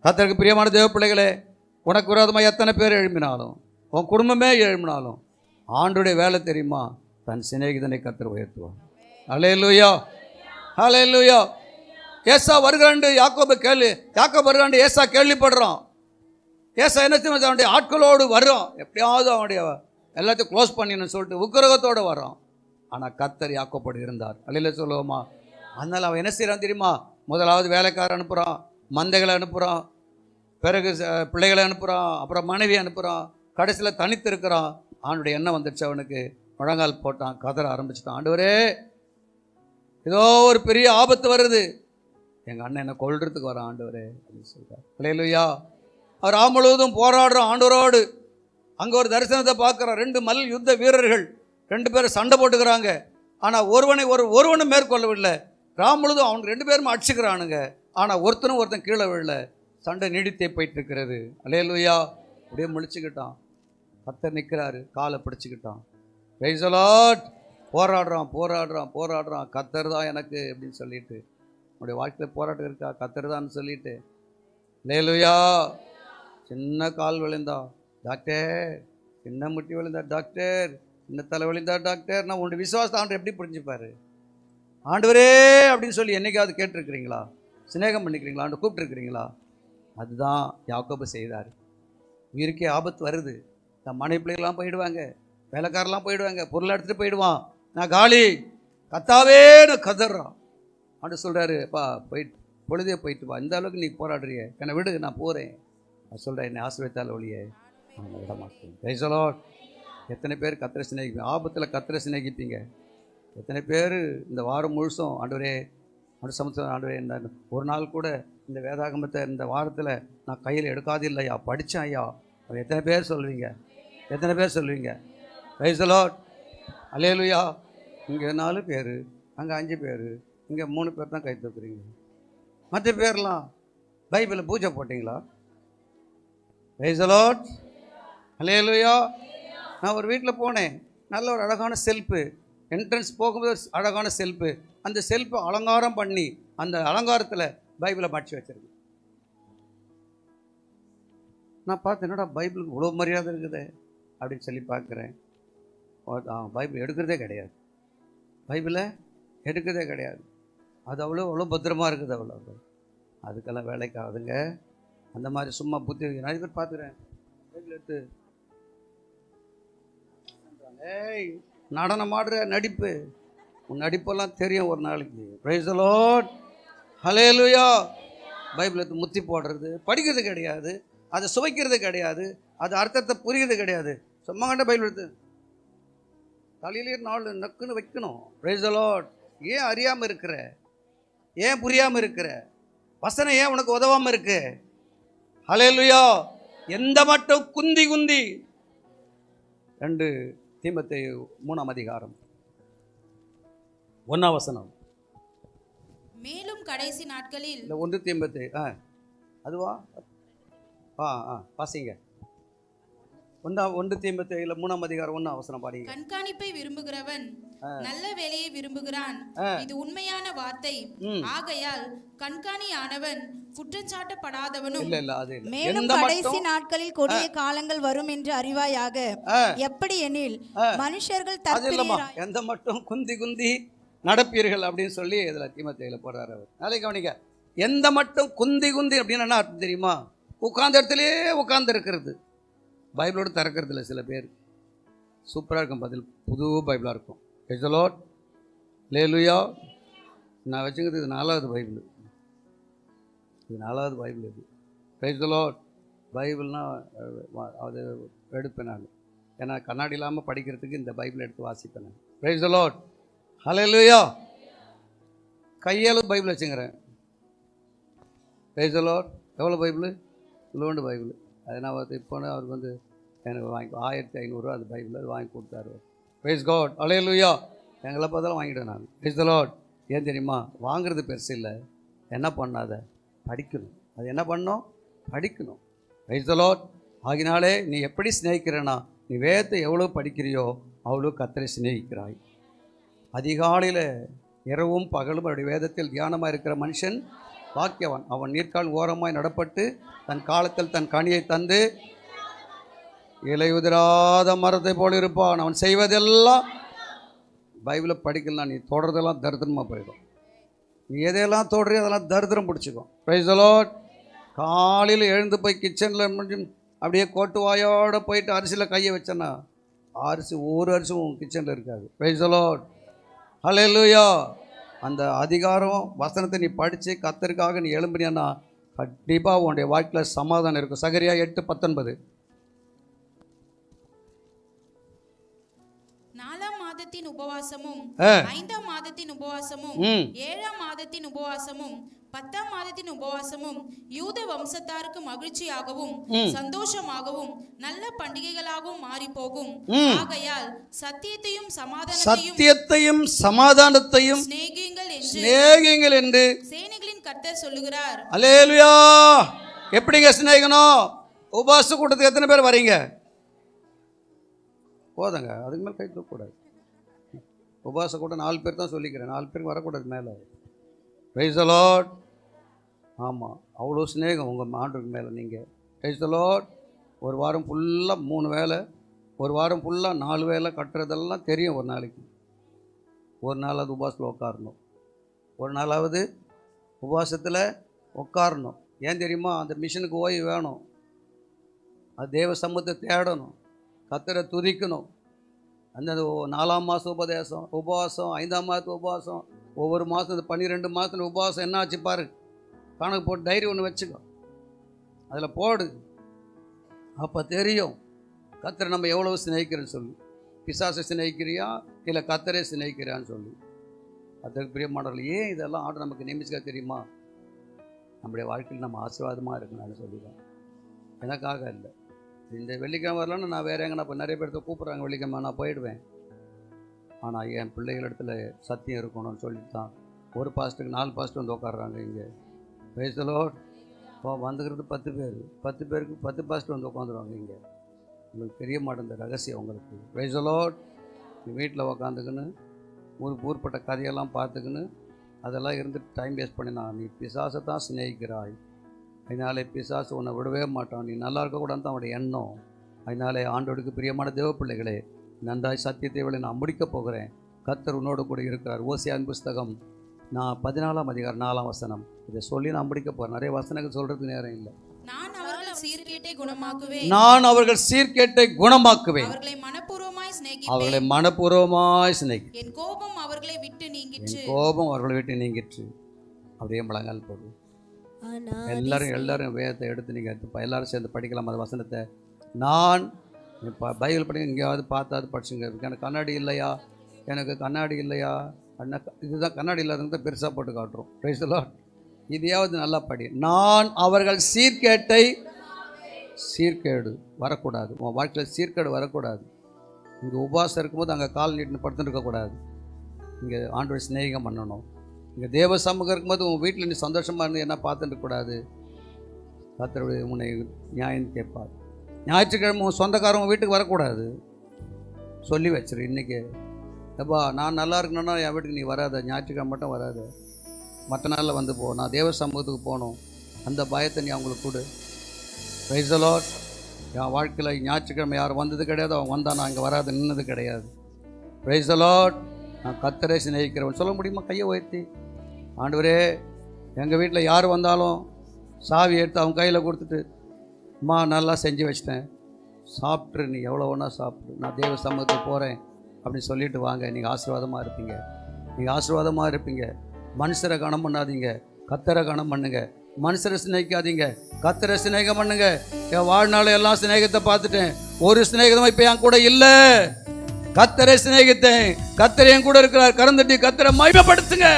கர்த்தருக்கு பிரியமான தேவ பிள்ளைகளே, உனக்கு விரோதமாக எத்தனை பேர் எழுப்பினாலும், உன் குடும்பமே எழுப்பினாலும், ஆண்டுடைய வேலை தெரியுமா, தன் சிநேகிதனை கர்த்தர் உயர்த்துவான். அல்லேலூயா, அல்லேலூயா. ஏசா வருகிறாண்டு யாக்கோபு யாக்கோபு வருகிறாண்டு ஏசா கேள்விப்படுறான். ஏசா என்ன செய்ய, அவனுடைய ஆட்களோடு வர்றான், எப்படியாவது அவனுடைய எல்லாத்தையும் க்ளோஸ் பண்ணின்னு சொல்லிட்டு உக்கிரகத்தோடு வர்றான். ஆனால் கர்த்தர் யாக்கோபோடு இருந்தார். அல்லேலூயா சொல்லுவோமா. அதனால் அவன் என்ன செய்கிறான் தெரியுமா, முதலாவது வேலைக்காரன் அனுப்புகிறான், மந்தைகளை அனுப்புகிறான், பிறகு பிள்ளைகளை அனுப்புகிறான், அப்புறம் மனைவி அனுப்புகிறான், கடைசியில் தனித்து இருக்கிறான். அவனுடைய எண்ணம் வந்துடுச்சு, அவனுக்கு முழங்கால் போட்டான், கதற ஆரம்பிச்சிட்டான், ஆண்டவரே ஏதோ ஒரு பெரிய ஆபத்து வருது, எங்கள் அண்ணன் என்னை கொல்றதுக்கு வர ஆண்டவரே அப்படின்னு சொல்கிறார். அல்லேலூயா. அவர் முழுவதும் போராடுறோம் ஆண்டவரோடு. அங்கே ஒரு தரிசனத்தை பார்க்குறோம். 2 மல் யுத்த வீரர்கள் 2 பேரும் சண்டை போட்டுக்கிறாங்க. ஆனால் ஒருவனும் மேற்கொள்ளவில்லை. முழுதும் அவங்க 2 பேரும் அடிச்சுக்கிறானுங்க. ஆனால் ஒருத்தன் கீழே விழல. சண்டை நீடித்தே போயிட்டு இருக்கிறது. அல்லேலூயா. அப்படியே முழிச்சுக்கிட்டான். கர்த்தர் நிற்கிறாரு, காலை பிடிச்சிக்கிட்டான். Price the Lord. போராடுறான். கர்த்தர் தான் எனக்கு அப்படின்னு சொல்லிட்டு, உன்னுடைய வாழ்க்கையில் போராட்டம் இருக்கா, கர்த்தர் தான் சொல்லிட்டு. அல்லேலூயா. சின்ன கால் விழுந்தா டாக்டர், சின்ன முட்டி விழுந்தா டாக்டர், சின்ன தலை விழுந்தா டாக்டர். நான் உன்னுடைய விசுவாசத்தை ஆண்டவர் எப்படி புரிஞ்சுப்பாரு? ஆண்டவரே அப்படின்னு சொல்லி என்னைக்காவது கேட்டிருக்கிறீங்களா? சிநேகம் பண்ணிக்கிறீங்களா? ஆண்டு கூப்பிட்டுருக்கிறீங்களா? அதுதான் யாக்கோபு செய்தார். உயிருக்கே ஆபத்து வருது. நான் மனைவி பிள்ளைகள்லாம் போயிடுவாங்க, வேலைக்காரெல்லாம் போயிடுவாங்க, பொருளை எடுத்துகிட்டு போயிடுவான், நான் காலி, கத்தாவேன்னு கதறான். ஆண்டு சொல்கிறாரு, அப்பா போயிட்டு பொழுதே போயிட்டு வா, இந்த அளவுக்கு நீ போராடுறிய, என்னை விடு, நான் போகிறேன். நான் சொல்கிறேன், என்னை ஆசீர்வதித்தால் ஒழிய நான் விட மாட்டேன். Price the Lord. எத்தனை பேர் கர்த்தரை சிநேகிப்பீங்க? ஆபத்தில் கர்த்தரை சிநேகிப்பீங்க? எத்தனை பேர் இந்த வாரம் முழுசும் ஆண்டவரே சமத்துவம் ஆண்டவரே, இந்த ஒரு நாள் கூட இந்த வேதாகமத்தை இந்த வாரத்தில் நான் கையில் எடுக்காது ஐயா, படித்தேன் ஐயா. எத்தனை பேர் சொல்லுவீங்க? Praise the Lord. அல்லேலூயா. இங்கே 4 பேர், அங்கே 5 பேர், இங்கே 3 பேர் தான் கை தூக்குறீங்க. மற்ற பேர்லாம் பைபிளில் பூஜை போட்டிங்களா? Praise the Lord. அல்லேலூயா. நான் ஒரு வீட்டில் போனேன், நல்ல ஒரு அழகான செல்ஃபு, என்ட்ரன்ஸ் போகும்போது அழகான செல்ஃபு, அந்த செல்ஃபை அலங்காரம் பண்ணி அந்த அலங்காரத்தில் பைபிளை மாற்றி வச்சிருக்கு. நான் பார்த்து, என்னடா பைபிளுக்கு இவ்வளோ மரியாதை இருக்குது அப்படின்னு சொல்லி பார்க்குறேன். பைபிள் எடுக்கிறதே கிடையாது, அது அவ்வளோ பத்திரமா இருக்குது. அதுக்கெல்லாம் வேலைக்காகுதுங்க. அந்த மாதிரி சும்மா புத்தி நிறைய பேர் பார்த்துக்கிறேன். பைபிள் எடுத்து ஏய் நடனம் ஆடுற நடிப்பு, உன் நடிப்பெல்லாம் தெரியும் ஒரு நாளைக்கு. Price the Lord. Hallelujah. Bible எடுத்து முத்தி போடுறது, படிக்கிறது கிடையாது, அதை சுவைக்கிறது கிடையாது, அது அர்த்தத்தை புரிகிறது கிடையாது. சும்மா கண்ட பைபிள் எடுத்து தலையிலே 4 நக்குன்னு வைக்கணும். Price the Lord. ஏன் அறியாமல் இருக்கிற? ஏன் புரியாமல் இருக்கிற? வசனம் ஏன் உனக்கு உதவாமல் இருக்கு? ஹல்லேலூயா. எந்த மட்டும் குந்தி 2 தீமோத்தேயு 3ஆம் அதிகாரம் 1ஆம் வசனம். மேலும் கடைசி நாட்களில் இல்லை 1 தீமோத்தேயு அதுவா? வாசிங்க. 1 தீமோத்தேயுல 3ஆம் அதிகாரம் 1ஆம் வசனம் பாருங்க. கண்காணிப்பை விரும்புகிறவன் நல்ல வேலையை விரும்புகிறான், இது உண்மையான வார்த்தை. ஆகையால் கண்காணியானவன் குற்றச்சாட்டப்படாதவனும். இல்ல அது இல்ல. மேலும் கடைசி நாட்களில் கொடிய காலங்கள் வரும் என்று அறிவாயாக. எப்படி எனில் மனுஷர்கள் தற்பிரியராய். எந்த மட்டும் குந்தி நடப்பீர்கள் அப்படின்னு சொல்லி இதில் தீமோத்தேயுல போடுறாரு அவர். நாளைக்கு கவனிக்க. எந்த மட்டும் குந்தி அப்படின்னு என்ன அர்த்தம் தெரியுமா? உட்கார்ந்த இடத்துலையே உட்கார்ந்து இருக்கிறது. பைபிளோடு திறக்கிறது இல்லை சில பேர். சூப்பராக இருக்கும், பதில் புது பைபிளாக இருக்கும். Praise the Lord. அல்லேலூயா. நான் வச்சுக்கிறது இது 4வது பைபிள். இது. Price the Lord. பைபிள்னா அது எடுப்பேன் நான். ஏன்னா கண்ணாடி இல்லாமல் படிக்கிறதுக்கு இந்த பைபிள் எடுத்து வாசிப்பேன் நான். Praise the Lord. ஹல்லேலூயா. கையால் பைபிள் வச்சுங்கிறேன். Praise the Lord. எவ்வளோ பைபிள்? லோண்டு பைபிள். அது நான் இப்போ அவருக்கு வந்து எனக்கு வாங்கி 1500 அது பைபிள் அது வாங்கி கொடுத்தாரு. Praise God. அல்லேலூயா. எங்களை பார்த்தாலும் வாங்கிட்டேன் நான். Praise the Lord. ஏன் தெரியுமா? வாங்குறது பெருசு இல்லை, என்ன பண்ணாத படிக்கணும். அது என்ன பண்ணணும்? படிக்கணும். Price the Lord. ஆகினாலே நீ எப்படி சிநேகிக்கிறனா, நீ வேதத்தை எவ்வளோ படிக்கிறியோ அவ்வளோ கர்த்தரை சிநேகிக்கிறாய். அதிகாலையில் இரவும் பகலும் அவருடைய வேதத்தில் தியானமாக இருக்கிற மனுஷன் பாக்கியவான். அவன் நீர்க்கால் ஓரமாய் நடப்பட்டு தன் காலத்தில் தன் கனியை தந்து இலையுதிராத மரத்தை போல் இருப்பான். அவன் செய்வதெல்லாம் பைபிளை படிக்கலாம். நீ தொடர்றதெல்லாம் தரித்திரமாக போயிடும். நீ எதையெல்லாம் தொடறியோ அதெல்லாம் தரித்திரம் பிடிச்சிக்கும். Praise the Lord. காலையில் எழுந்து போய் கிச்சனில் முடிஞ்சு அப்படியே கோட்டு வாயோடு போயிட்டு அரிசியில் கையை வச்சேன்னா அரிசி ஒரு அரிசியும் கிச்சனில் இருக்காது. Praise the Lord. ஹல்லேலூயா. அந்த அதிகாரம் வசனத்தை நீ படித்து கர்த்தருக்காக நீ எழும்பினா கண்டிப்பாக உன்னுடைய வாழ்க்கையில் சமாதானம் இருக்கும். சகரியா 8:19. 4ஆம் மாதத்தின் உபவாசமும் 5ஆம் மாதத்தின் உபவாசமும் 7ஆம் மாதத்தின் உபவாசமும் 10ஆம் மாதத்தின் உபவாசமும் யூத வம்சத்தாருக்கு மகிழ்ச்சியாகவும் சந்தோஷமாகவும் நல்ல பண்டிகைகளாகவும் மாறி போகும். ஆகையால் சத்தியத்தையும் சமாதானத்தையும் சிநேகியுங்கள் என்று சேனைகளின் கர்த்தர் சொல்லுகிறார். அல்லேலூயா. எப்படிங்க சிநேகிக்கணும்? உபவாச கூட்டத்துக்கு எத்தனை பேர் வரீங்க? போதுங்க, அதுக்கு மேலே கை தூக்கக்கூடாது. உபவாச கூட்டம் 4 பேர் தான் சொல்லிக்கிறேன், 4 பேருக்கு வரக்கூடாது மேலே. Price the Lord. ஆமாம், அவ்வளோ சிநேகம் உங்கள் ஆண்டுக்கு மேலே நீங்கள். Price the Lord. ஒரு வாரம் ஃபுல்லாக 3 வேளை, ஒரு வாரம் ஃபுல்லாக 4 வேளை கட்டுறதெல்லாம் தெரியும். ஒரு நாளைக்கு ஒரு நாளாவது உபவாசத்தில் உட்காரணும், ஒரு நாளாவது உபவாசத்தில் உட்காரணும். ஏன் தெரியுமா? அந்த மிஷினுக்கு ஓய்வு வேணும். அது தேவ சமூகத்தை தேடணும், கர்த்தரை துதிக்கணும். அந்த 4ஆம் மாதம் உபவாசம் 5ஆம் மாதத்து உபவாசம், ஒவ்வொரு மாதம் 12 மாதத்துல உபவாசம் என்ன ஆச்சு பாரு. கணக்கு போட்டு டைரி ஒன்று வச்சுக்கோ, அதில் போடு. அப்போ தெரியும் கர்த்தரை நம்ம எவ்வளவு சிநேகிக்கிறேன்னு சொல்லி. பிசாசை சிநேகிக்கிறியா இல்லை கர்த்தரை சிநேகிக்கிறான்னு சொல்லி. கர்த்தருக்கு பிரியமானவர்கள், ஏன் இதெல்லாம் ஆர்டர் நமக்கு நியமிச்சுக்க தெரியுமா? நம்முடைய வாழ்க்கையில் நம்ம ஆசீர்வாதமாக இருக்கணும்னு சொல்லிதான், எனக்காக இல்லை. இந்த வெள்ளிக்கிழமை வரலான்னு நான் வேறு எங்கே இப்போ நிறைய பேர்த்த கூப்பிட்றாங்க வெள்ளிக்கிழமை, நான் போயிடுவேன். ஆனால் என் பிள்ளைகள் இடத்துல சத்தியம் இருக்கணும்னு சொல்லிட்டு தான் ஒரு பாஸ்ட்டுக்கு 4 பாஸ்ட்டு வந்து உட்காடுறாங்க இங்கே. Price the Lord. இப்போ வந்துக்கிறது 10 பேர், 10 பேருக்கு 10 பாஸ்ட்டு வந்து உட்காந்துருவாங்க இங்கே. உங்களுக்கு தெரிய மாட்டேன் ரகசியம் உங்களுக்கு. Price the Lord. நீ வீட்டில் உக்காந்துக்குன்னு ஊர்பட்ட கதையெல்லாம் பார்த்துக்கின்னு அதெல்லாம் இருந்துட்டு டைம் வேஸ்ட் பண்ணினா நீ பிசாசை தான் சிநேகிக்கிறாய். அதனாலே பிசாசு உன்னை விடவே மாட்டான். நீ நல்லா இருக்கக்கூடாது தான் அவனுடைய எண்ணம். அதனாலே ஆண்டவருக்கு பிரியமான தேவ பிள்ளைகளே, நன்றாய் சத்தியத்தை விட நான் முடிக்கப் போகிறேன். கர்த்தர் உன்னோடு கூட இருக்கிறார். ஓசியாவின் புஸ்தகம் 14ஆம் அதிகாரம் 4ஆம் வசனம். இதை சொல்லி நான் முடிக்க போகிறேன். நிறைய வசனங்கள் சொல்கிறதுக்கு நேரம் இல்லை. நான் அவர்கள் சீர்கேட்டை குணமாக்குவேன், அவர்களை மனப்பூர்வமாய் சிநேகிப்பேன், என் கோபம் அவர்களை விட்டு நீங்கிற்று. அப்படியே முழங்கால் போடு. எல்லாரும் வேதத்தை எடுத்து நீங்கள் எல்லாரும் சேர்ந்து படிக்கலாம் அந்த வசனத்தை. நான் பைபிள் படி எங்கேயாவது பார்த்தாது படிச்சுங்க. எனக்கு கண்ணாடி இல்லையா, எனக்கு கண்ணாடி இல்லையா, இதுதான் கண்ணாடி இல்லாதவங்க பெருசாக போட்டு காட்டுறோம். Praise the Lord. இதையாவது நல்லா படி. நான் அவர்கள் சீர்கேடு வரக்கூடாது. உன் வாழ்க்கையில் சீர்கேடு வரக்கூடாது. இங்கே உபவாசம் இருக்கும்போது அங்கே கால் நீட்டு படுத்துட்டு இருக்கக்கூடாது. இங்கே ஆண்டோட சிநேகம் பண்ணணும். இங்கே தேவ சமூகம் இருக்கும்போது உன் வீட்டில் நீ சந்தோஷமாக இருந்து என்ன பார்த்துட்டு இருக்கக்கூடாது. கர்த்தருடைய உன்னை நியாயம் கேட்பார். ஞாயிற்றுக்கிழமை உன் சொந்தக்காரங்க வீட்டுக்கு வரக்கூடாது. சொல்லி வச்சிரு இன்றைக்கி. எப்பா நான் நல்லா இருக்கணும்னா என் வீட்டுக்கு நீ வராத, ஞாயிற்றுக்கிழமை மட்டும் வராது, மற்ற நாளில் வந்து போ. நான் தேவ சமூகத்துக்கு போகணும். அந்த பயத்தை நீ அவங்களுக்கு கொடு. Praise the Lord. என் வாழ்க்கையில் ஞாயிற்றுக்கிழமை யாரும் வந்தது கிடையாது, அவன் வந்தால் நான் இங்கே வராது நின்னது கிடையாது. Praise the Lord. நான் கர்த்தரை சிநேகிக்கிறவன் சொல்ல முடியுமா? கையை உயர்த்தி, ஆண்டவரே எங்கள் வீட்டில் யார் வந்தாலும் சாவி எடுத்து அவங்க கையில் கொடுத்துட்டு, அம்மா நல்லா செஞ்சு வச்சிட்டேன், சாப்பிட்ரு, நீ எவ்வளோ வேணா சாப்பிட்ரு, நான் தேவ சமூகத்துக்கு போகிறேன் அப்படின்னு சொல்லிட்டு வாங்க. நீங்கள் ஆசீர்வாதமாக இருப்பீங்க. நீங்கள் ஆசீர்வாதமாக இருப்பீங்க. மனுஷரை கணம் பண்ணாதீங்க, கர்த்தரை கணம் பண்ணுங்க. மனுஷரை சிநேகிக்காதீங்க, கர்த்தரை சிநேகம் பண்ணுங்க. என் வாழ்நாள் எல்லா சிநேகத்தை பார்த்துட்டேன், ஒரு சிநேகமும் இப்போ என் கூட இல்லை. கர்த்தரை சிநேகித்தேன், கர்த்தர் என் கூட இருக்கிறார். கரந்தட்டி கர்த்தரை மகிமைப்படுத்துங்க.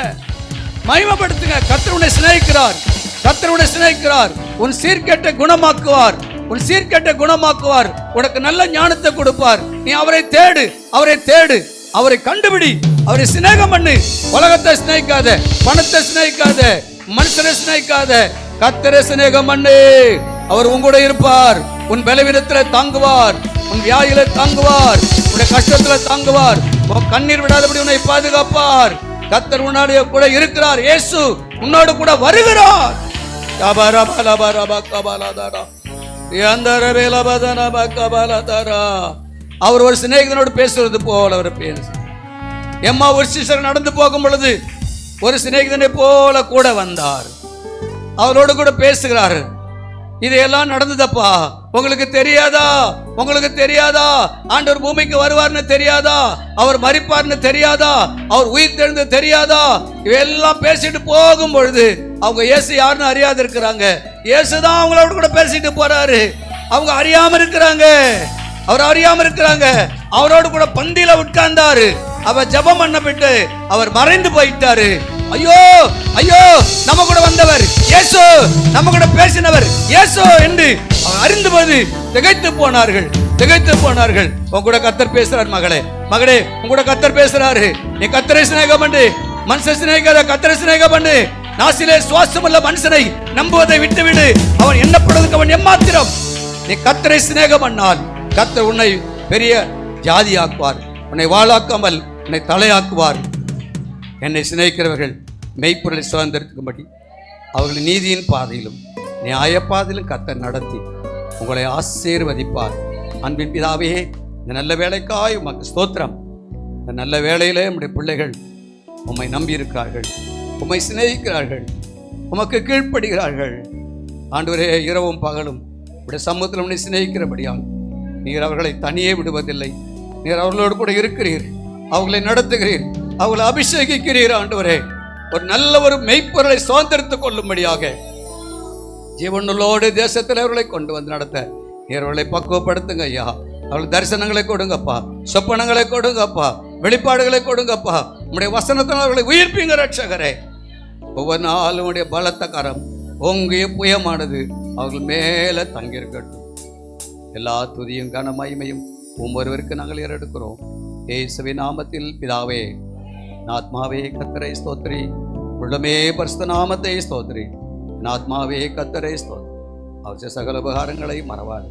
கர்த்தர் உன்னை சிநேகிக்கிறார், கர்த்தர் உன்னை சிநேகிக்கிறார். உன் சீர்கேட்டை குணமாக்குவார், உன் சீர்கேட்டை குணமாக்குவார். உனக்கு நல்ல ஞானத்தை கொடுப்பார். நீ அவரை தேடு, அவரை கண்டுபிடி, அவரை சிநேகம் பண்ணு. உலகத்தை சிநேகிக்காத, பணத்தை சிநேகிக்காத, மனுஷனை சிநேகிக்காத, கர்த்தரை சிநேகம் பண்ணு. அவர் உங்கூட இருப்பார். உன் பலவீனத்தில் தாங்குவார், உன் வியாதியில தாங்குவார், உன்னுடைய கஷ்டத்துல தாங்குவார். உன் கண்ணீர் விடாதபடி உன்னை பாதுகாப்பார். கர்த்தர் உன்னோடு கூட இருக்கிறார். இயேசு உன்னோடு கூட வருகிறார். அவர் ஒரு சிநேகிதனோடு பேசுவது போல அவர் பேச. எம்மா ஒரு சிஷ்யர் நடந்து போகும் பொழுது ஒரு சிநேகிதனை போல கூட வந்தார், அவரோடு கூட பேசுகிறார். இதையெல்லாம் நடந்ததப்பா, உங்களுக்கு தெரியாதா? ஆண்டவர் பூமிக்கு வருவார்னு தெரியாதா? அவர் மரிப்பார்னு தெரியாதா? அவர் உயிர் தெழுந்து தெரியாதா? இவையெல்லாம் பேசிட்டு போகும் பொழுது அவங்க இயேசு யாருன்னு அறியாது இருக்கிறாங்க. இயேசுதான் அவங்களோட கூட பேசிட்டு போறாரு. அவங்க அறியாம இருக்கிறாங்க, அவர் அறியாம இருக்கிறாங்க. அவரோடு கூட பந்தியில உட்கார்ந்தாரு. அவர் ஜெபம் பண்ணப்பட்டு அவர் மறைந்து போயிட்டாரு. ஐயோ ஐயோ, நம்ம கூட வந்தவர் இயேசு, நம்ம கூட பேசினவர் இயேசு என்று அவர் அறிந்து போது திகைத்து போனார்கள், திகைத்து போனார்கள். உன் கூட கர்த்தர் பேசுறார் மகளே, மகளே, உன் கூட கர்த்தர் பேசுறாரு. நீ கர்த்தரை சிநேகம் பண்ணு, மனுஷ சிநேகிக்காத, கர்த்தரை சிநேகம் பண்ணு. நாசிலே சுவாசம் உள்ள மனுஷனை நம்புவதை விட்டுவிடு, அவன் எண்ணப்படுவதற்கு அவன் எம்மாத்திரம். நீ கர்த்தரை சிநேகம் பண்ணால் கர்த்தர் உன்னை பெரிய ஜாதியாக்குவார், உன்னை வாளாக்காமல் உன்னை தலையாக்குவார். என்னை சிநேகிக்கிறவர்கள் மெய்ப்பொருளை சுதந்திரத்துக்கும்படி அவர்கள் நீதியின் பாதையிலும் நியாய பாதையிலும் கர்த்தர் நடத்தி உங்களை ஆசீர்வதிப்பார். அன்பின் பிதாவே, இந்த நல்ல வேலைக்காய் உமக்கு ஸ்தோத்திரம். இந்த நல்ல வேளையிலே நம்முடைய பிள்ளைகள் உம்மை நம்பியிருக்கிறார்கள், உம்மை சிநேகிக்கிறார்கள், உமக்கு கீழ்ப்படுகிறார்கள். ஆண்டவரே, இரவும் பகலும் உடைய சமூகத்தில் உன்னை சிநேகிக்கிறபடியால் நீர் அவர்களை தனியே விடுவதில்லை. நீர் அவர்களோடு கூட இருக்கிறீர், அவர்களை நடத்துகிறீர், அவர்களை அபிஷேகிக்கிறீர். ஆண்டவரே, ஒரு நல்ல ஒரு மெய்ப்பொருளை சுதந்திரத்துக் கொள்ளும்படியாக ஜீவனுள்ளோடு தேசத்தில் அவர்களை கொண்டு வந்து நடத்த நீர் அவர்களை பக்குவப்படுத்துங்க ஐயா. அவர்களுக்கு தரிசனங்களை கொடுங்கப்பா, சொப்பனங்களை கொடுங்கப்பா, வெளிப்பாடுகளை கொடுங்கப்பா. உம்முடைய வசனத்தினால் அவர்களை உயிர்ப்பீங்க ரட்சகரே. ஒவ்வொரு நாளும் உடைய பலத்த கரம் ஓங்கிய புயமானது அவர்கள் மேலே தங்கியிருக்கட்டும். எல்லா துதியும் கன மகிமையும் ஒவ்வொருவருக்கு நாங்கள் ஏறெடுக்கிறோம். இயேசுவின் நாமத்தில் பிதாவே. ஆத்மாவே கர்த்தரை ஸ்தோத்திரி, உள்ளமே பரிசுத்த நாமத்தை ஸ்தோத்திரி. ஆத்மாவே கர்த்தரை ஸ்தோத்திரி. அவர் சகல உபகாரங்களை மறவாது.